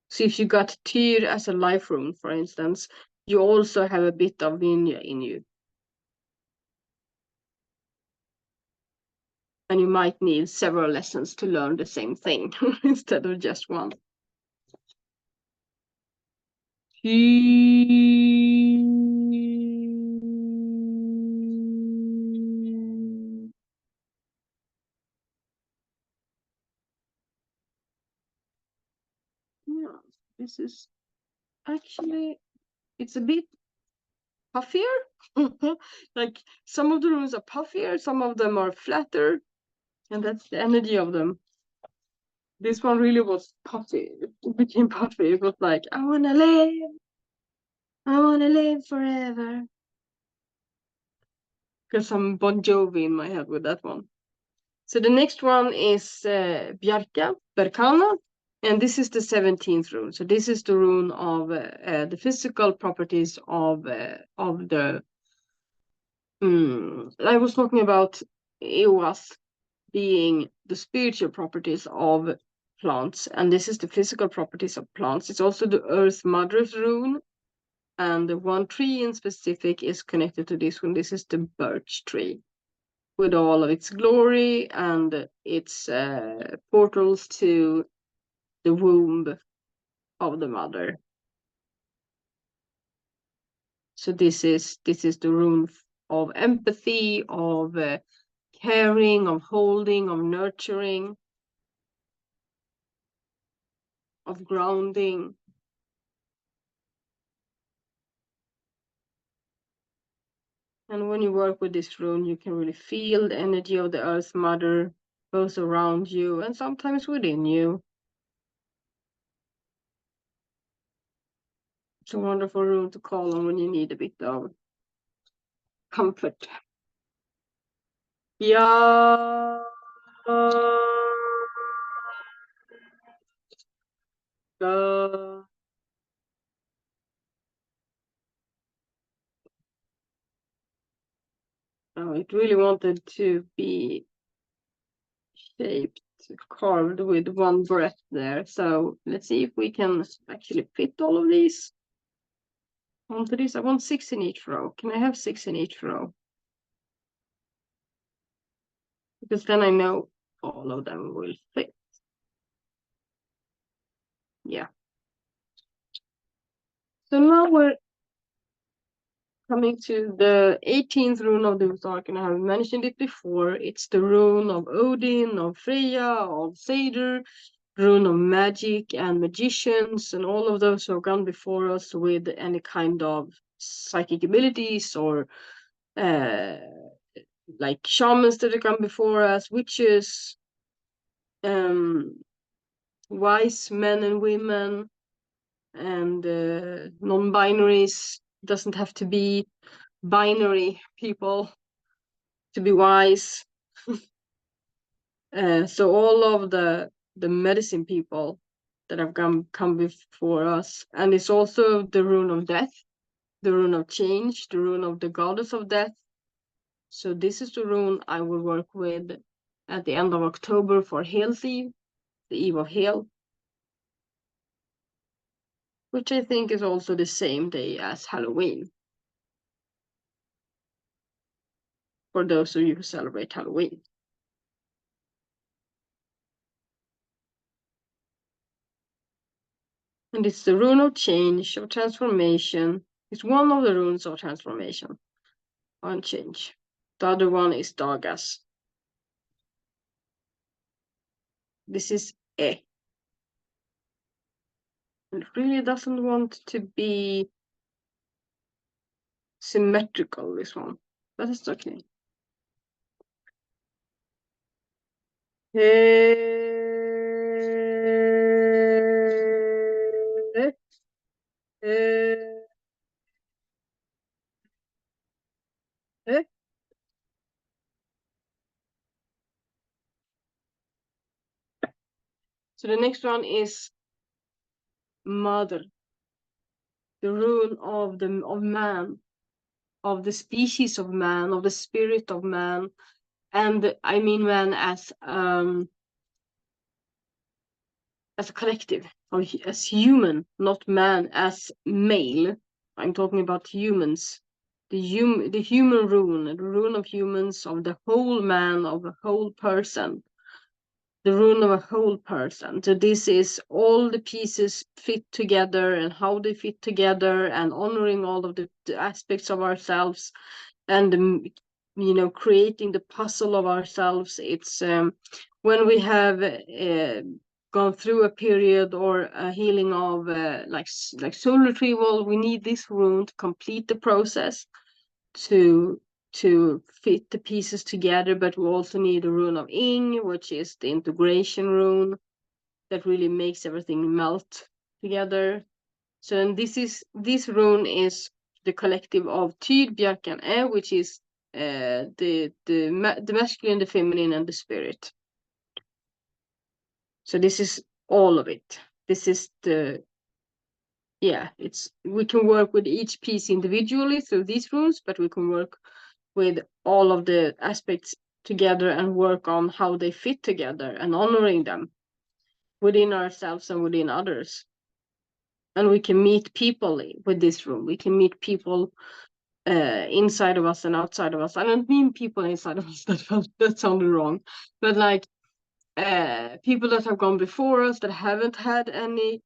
So if you got Tyr as a life rune, for instance, you also have a bit of Vinya in you. And you might need several lessons to learn the same thing instead of just one. Yeah, this is actually, it's a bit puffier. Like some of the runes are puffier, some of them are flatter, and that's the energy of them. This one really was puffy. It became puffy. It was like, I wanna live forever. Got some Bon Jovi in my head with that one. So the next one is Bjarka, Berkana, and this is the 17th rune. So this is the rune of the physical properties of the. I was talking about Ewas being the spiritual properties of plants, and this is the physical properties of plants. It's also the Earth Mother's rune, and the one tree in specific is connected to this one. This is the birch tree, with all of its glory and its portals to the womb of the mother. So this is the rune of empathy, of caring, of holding, of nurturing, of grounding. And when you work with this rune, you can really feel the energy of the Earth Mother, both around you and sometimes within you. It's a wonderful rune to call on when you need a bit of comfort. Yeah. It really wanted to be shaped, carved with one breath there. So let's see if we can actually fit all of these onto this. I want 6 in each row. Can I have 6 in each row? Because then I know all of them will fit. Yeah. So now we're coming to the 18th rune of the Uttark, and I have mentioned it before. It's the rune of Odin, of Freya, of Seder, rune of magic and magicians, and all of those who have gone before us with any kind of psychic abilities, or like shamans that have gone before us, witches, wise men and women, and non-binaries. Doesn't have to be binary people to be wise. So all of the medicine people that have come before us, and it's also the rune of death, the rune of change, the rune of the goddess of death. So this is the rune I will work with at the end of October for Hel's Eve, the Eve of Hel. which I think is also the same day as Halloween. For those of you who celebrate Halloween. And it's the rune of change, of transformation. It's one of the runes of transformation and change. The other one is Dagas. This is E. It really doesn't want to be symmetrical, this one. But it's okay. So the next one is Mother, the rune of man, of the species of man, of the spirit of man, and I mean man as a collective, or as human, not man as male. I'm talking about humans. The human rune, the rune of humans, of the whole man, of the whole person. The rune of a whole person. So this is all the pieces fit together and how they fit together and honoring all of the aspects of ourselves and creating the puzzle of ourselves. It's when we have gone through a period or a healing of like soul retrieval, we need this rune to complete the process, to fit the pieces together, but we also need a rune of Ing, which is the integration rune that really makes everything melt together. So and this rune is the collective of Tyd, Bjark, and E, which is the masculine, the feminine, and the spirit. So this is all of it. This is we can work with each piece individually through these runes, but we can work with all of the aspects together and work on how they fit together and honoring them within ourselves and within others. And we can meet people with this room. We can meet people inside of us and outside of us. I don't mean people inside of us, that sounded wrong, but like people that have gone before us that haven't had any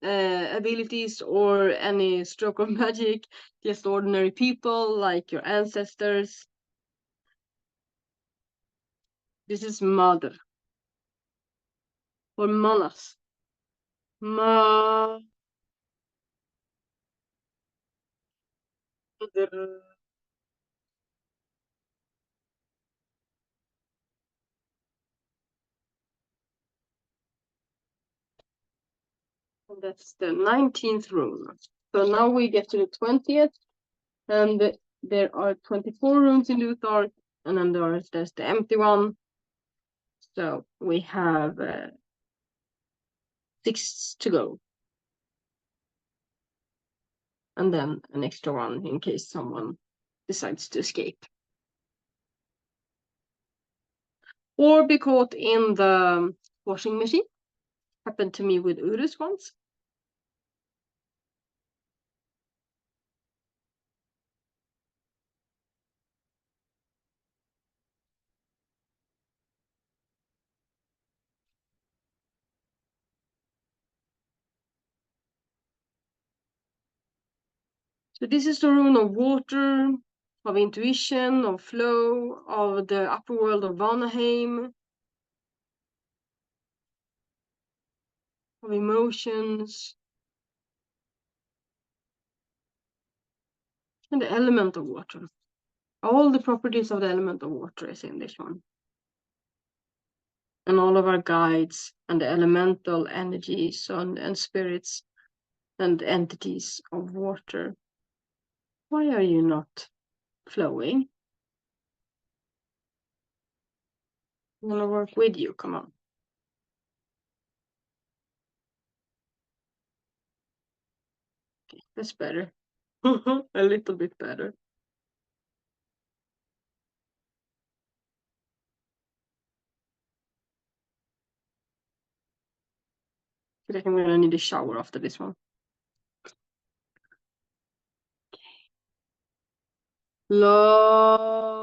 abilities or any stroke of magic, just ordinary people like your ancestors. This is Mother or Manas. Mother. And that's the 19th rune. So now we get to the 20th, and there are 24 runes in Luthor, and then there's the empty one. So we have 6 to go. And then an extra one in case someone decides to escape. Or be caught in the washing machine. Happened to me with Urus once. So this is the rune of water, of intuition, of flow, of the upper world of Vanaheim, of emotions, and the element of water. All the properties of the element of water is in this one. And all of our guides and the elemental energies and spirits and entities of water. Why are you not flowing? I'm gonna work with you, come on. Okay, that's better. A little bit better. I think I'm gonna need a shower after this one. Lagu.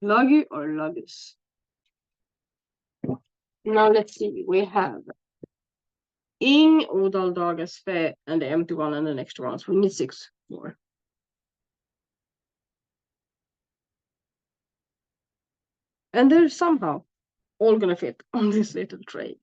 Lagu or Lagus? Now let's see. We have Ing, Odal, Dagas, Fe, and the empty one and the extra one. So we need 6 more. And they're somehow all gonna fit on this little tray.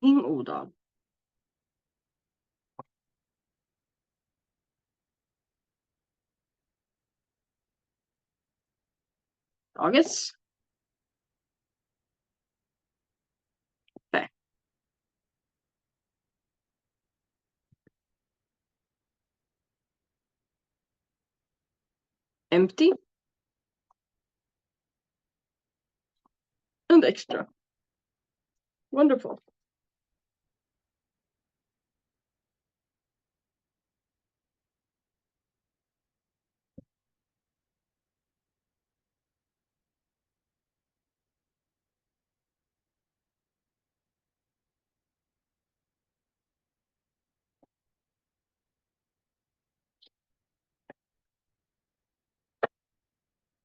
Ing, Odal. Dagas. Fe. Empty. And extra. Wonderful.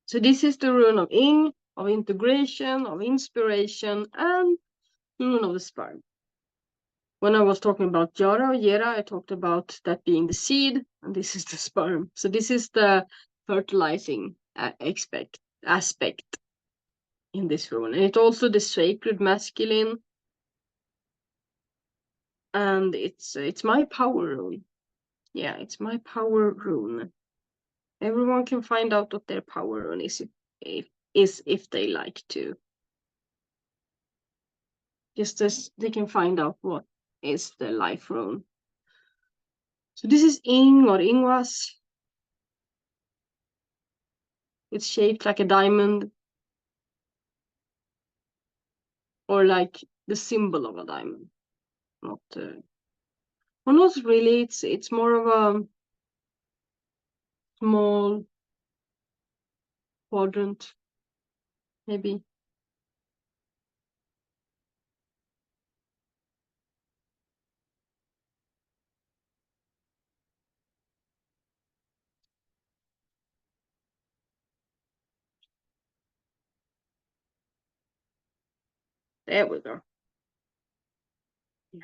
So this is the rune of Ing, of integration, of inspiration, and the rune of the sperm. When I was talking about Yera, I talked about that being the seed, and this is the sperm. So this is the fertilizing aspect in this rune. And it's also the sacred masculine, and it's my power rune. Yeah, it's my power rune. Everyone can find out what their power rune is if they like to. Just as they can find out what is the life rune. So this is Ing or Ingwas. It's shaped like a diamond, or like the symbol of a diamond. Not well, not really. It's more of a small quadrant, maybe. There we go. Yeah.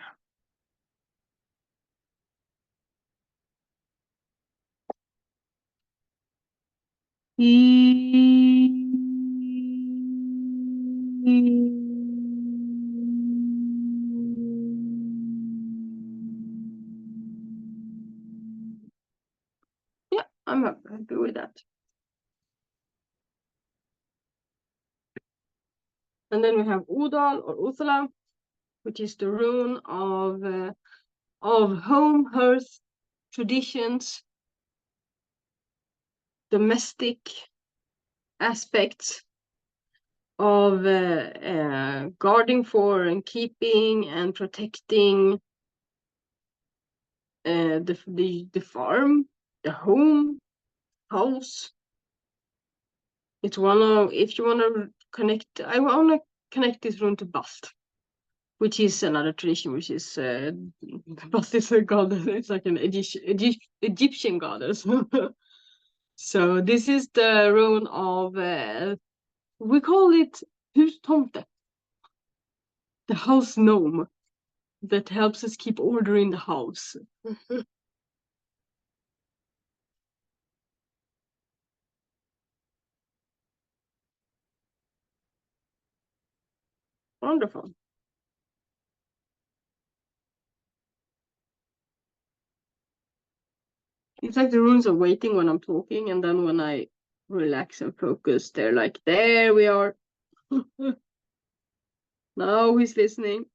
Yeah, I'm happy with that. And then we have Udal or Uthala, which is the rune of home, hearth, traditions, domestic aspects of guarding for and keeping and protecting the farm, the home, house. It's one of, if you want to connect, I want to connect this rune to Bast, which is another tradition, which is Bast is a goddess. It's like an Egyptian goddess. So this is the rune of we call it Hustomte, the house gnome that helps us keep order in the house. Wonderful. It's like the runes are waiting when I'm talking, and then when I relax and focus, they're like, there we are. Now he's listening.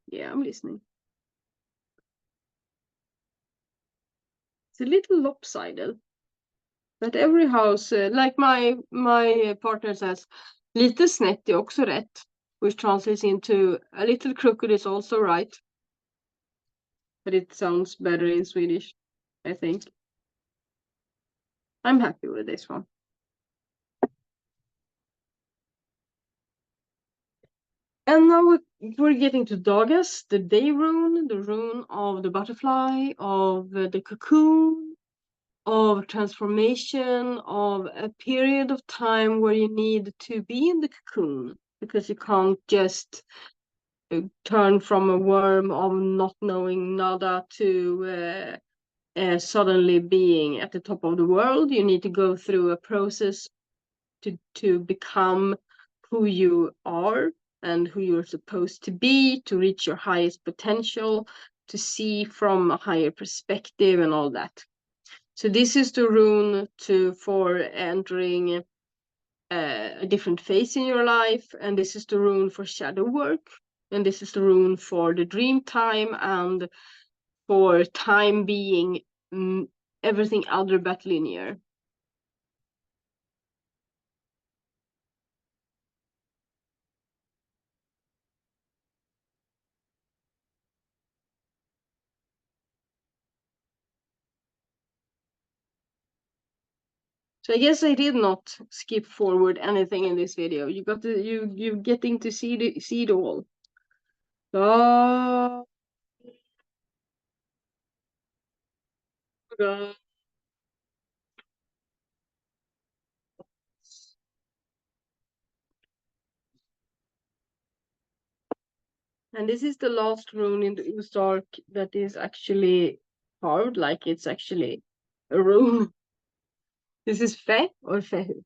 Yeah, I'm listening. It's a little lopsided. But every house, like my partner says, lite snett är också rätt, which translates into a little crooked is also right. But it sounds better in Swedish, I think. I'm happy with this one. And now we're getting to Dagas, the day rune, the rune of the butterfly, of the cocoon, of transformation, of a period of time where you need to be in the cocoon, because you can't just turn from a worm of not knowing nada to suddenly being at the top of the world. You need to go through a process to become who you are and who you're supposed to be, to reach your highest potential, to see from a higher perspective and all that. So this is the rune for entering a different phase in your life, and this is the rune for shadow work, and this is the rune for the dream time and for time being everything other but linear. So I guess I did not skip forward anything in this video. You got to you getting to see it all. Oh God. And this is the last rune in the Ustark that is actually carved, like it's actually a rune. This is Fe or Fehu.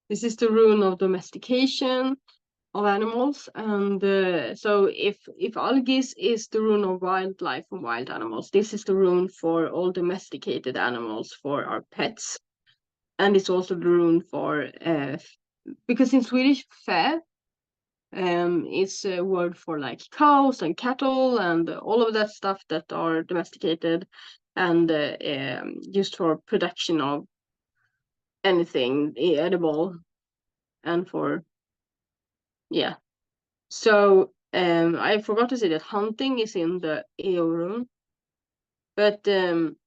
This is the rune of domestication of animals, and so if Algis is the rune of wildlife and wild animals, this is the rune for all domesticated animals, for our pets, and it's also the rune for because in Swedish fä is a word for like cows and cattle and all of that stuff that are domesticated and used for production of anything edible and for yeah. So I forgot to say that hunting is in the Eo rune, but and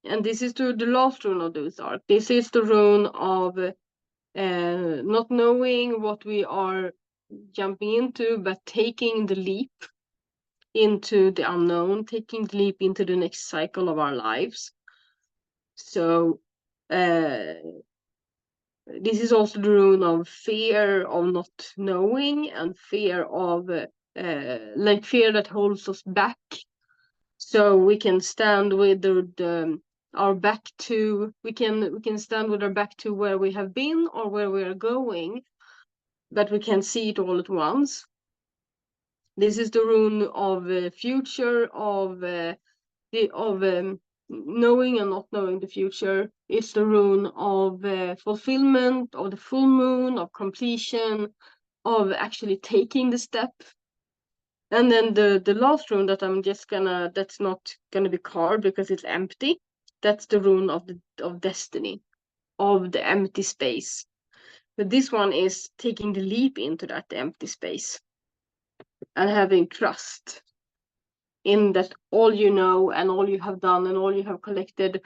this is the last rune of those arc. This is the rune of not knowing what we are jumping into, but taking the leap into the unknown, taking the leap into the next cycle of our lives. So this is also the rune of fear of not knowing and fear of like fear that holds us back. So we can stand with our back to we can stand with our back to where we have been or where we are going, but we can see it all at once. This is the rune of future of knowing and not knowing the future. It's the rune of fulfillment, of the full moon, of completion, of actually taking the step. And then the last rune that that's not gonna be carved because it's empty. That's the rune of destiny, of the empty space. But this one is taking the leap into that empty space and having trust in that all you know and all you have done and all you have collected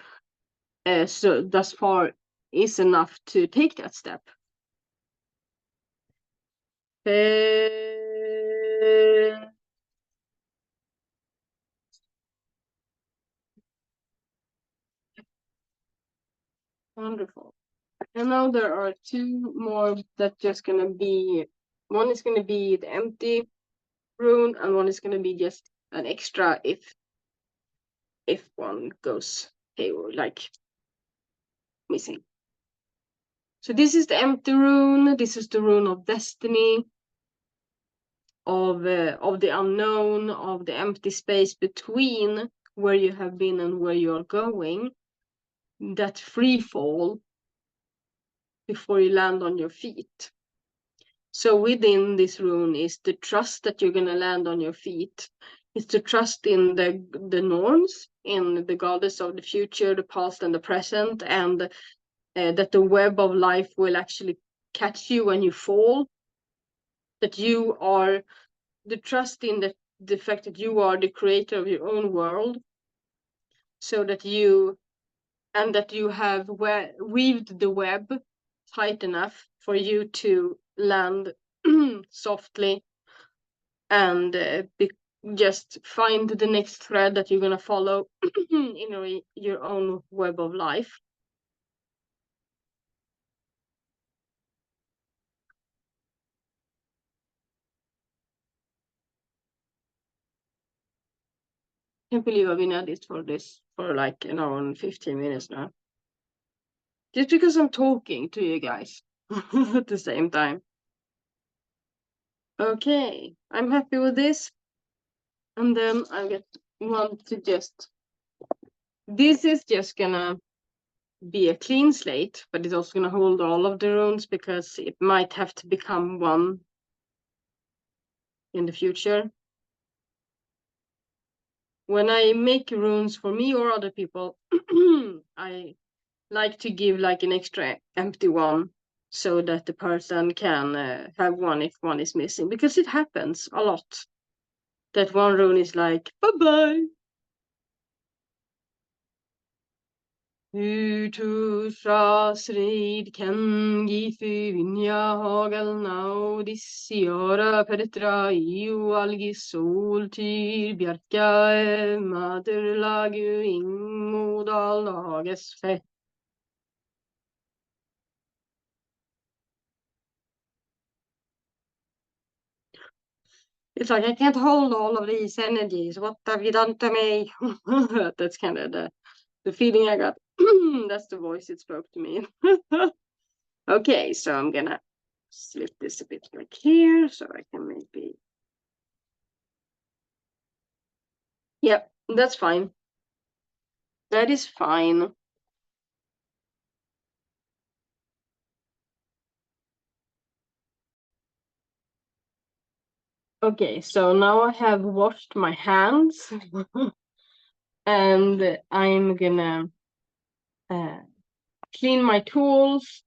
so thus far is enough to take that step. Wonderful. And now there are two more that just gonna be, one is gonna be the empty rune and one is gonna be just an extra if one goes haywire, like missing. So this is the empty rune. This is the rune of destiny, of the unknown, of the empty space between where you have been and where you are going. That free fall before you land on your feet. So within this rune is the trust that you're gonna land on your feet. It's the trust in the norms in the goddess of the future, the past, and the present, and that the web of life will actually catch you when you fall. That you are the trust in the fact that you are the creator of your own world, so that you have weaved the web tight enough for you to land softly and just find the next thread that you're going to follow in your own web of life. I can't believe I've been at this for like an hour and 15 minutes now. Just because I'm talking to you guys at the same time. Okay, I'm happy with this. And then I want to this is just gonna be a clean slate, but it's also gonna hold all of the runes because it might have to become one in the future. When I make runes for me or other people, I like to give like an extra empty one so that the person can have one if one is missing, because it happens a lot that one rune is like, bye-bye. Utusha srid kengi fynya hagel naudisiora petra iu algi soltyr bjarka maderlagu ingmodal lages fett. It's like, I can't hold all of these energies. What have you done to me? That's kind of the feeling I got. That's the voice it spoke to me. Okay, so I'm gonna slip this a bit like here so I can maybe. Yep, that's fine. That is fine. Okay, so now I have washed my hands and I'm gonna clean my tools,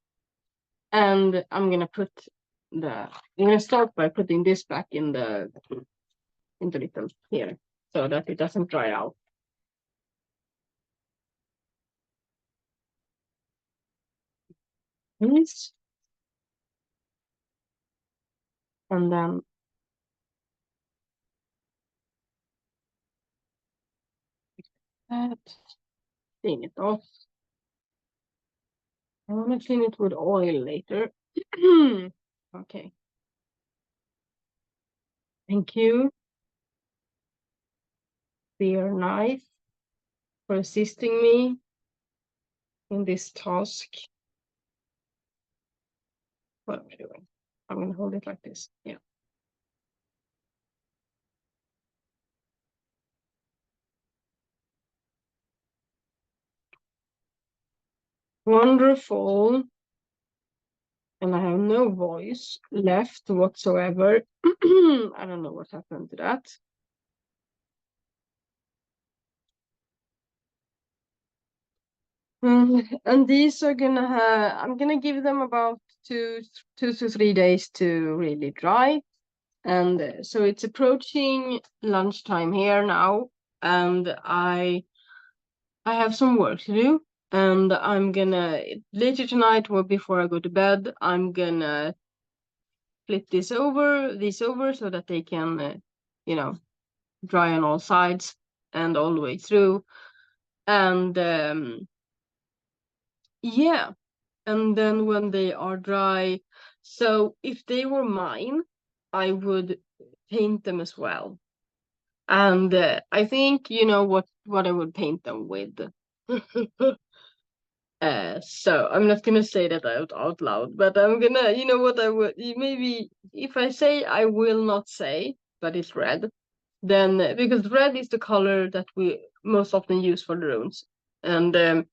and I'm gonna start by putting this back into little here so that it doesn't dry out. This, and then that, clean it off. I want to clean it with oil later. Okay. Thank you, dear knife, for assisting me in this task. What am I doing? I'm going to hold it like this. Yeah. Wonderful. And I have no voice left whatsoever. I don't know what happened to that. And these are gonna I'm gonna give them about two to 3 days to really dry. And so it's approaching lunchtime here now, and I have some work to do. And I'm gonna later tonight, or before I go to bed, I'm gonna flip these over so that they can, dry on all sides and all the way through. And yeah, and then when they are dry, so if they were mine, I would paint them as well. And I think you know what I would paint them with. So I'm not gonna say that out loud, but I'm gonna, what I would, maybe if I say, I will not say, but it's red, then because red is the color that we most often use for the runes. And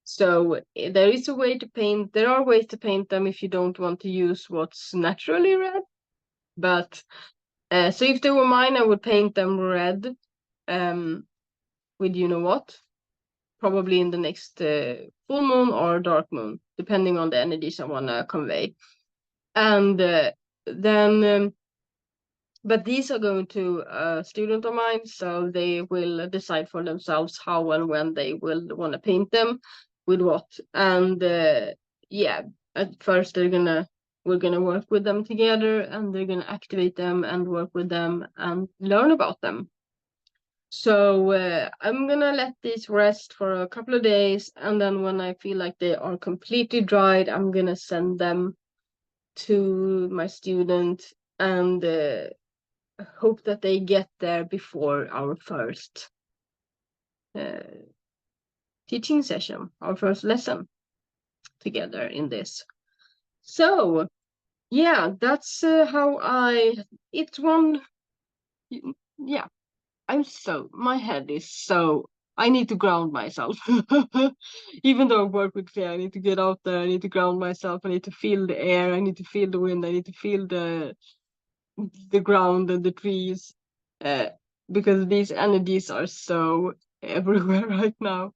so there is a way to paint, there are ways to paint them if you don't want to use what's naturally red. But so if they were mine, I would paint them red. with you know what, probably in the next full moon or dark moon, depending on the energies I want to convey. And then but these are going to a student of mine, so they will decide for themselves how and when they will want to paint them with what. And yeah, at first we're gonna work with them together, and they're gonna activate them and work with them and learn about them. So I'm gonna let these rest for a couple of days, and then when I feel like they are completely dried, I'm gonna send them to my student and hope that they get there before our first teaching session, our first lesson together in this. So yeah, that's how it's one. Yeah, my head is so, I need to ground myself. Even though I work with fear, I need to get out there, I need to ground myself, I need to feel the air, I need to feel the wind, I need to feel the ground and the trees, uh, because these energies are so everywhere right now.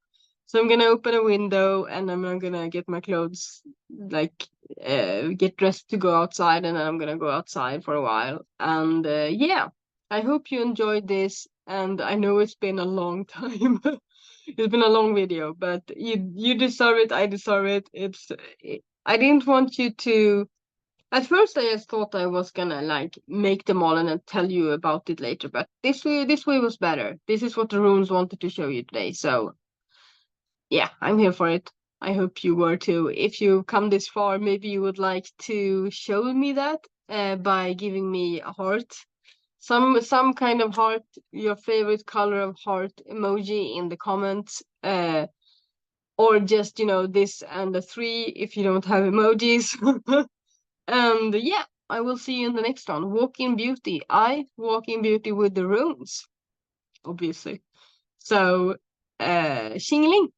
So I'm gonna open a window and I'm gonna get my clothes, like get dressed to go outside, and then I'm gonna go outside for a while. And yeah, I hope you enjoyed this. And I know it's been a long time. It's been a long video, but you deserve it. I deserve it. I didn't want you to. At first, I just thought I was gonna like make them all and then tell you about it later, but this way was better. This is what the runes wanted to show you today. So yeah, I'm here for it. I hope you were too. If you come this far, maybe you would like to show me that by giving me a heart, some kind of heart, your favorite color of heart emoji in the comments, or just this and the three if you don't have emojis. And yeah, I will see you in the next one. Walk in beauty. I walk in beauty with the runes, obviously. So, xingling.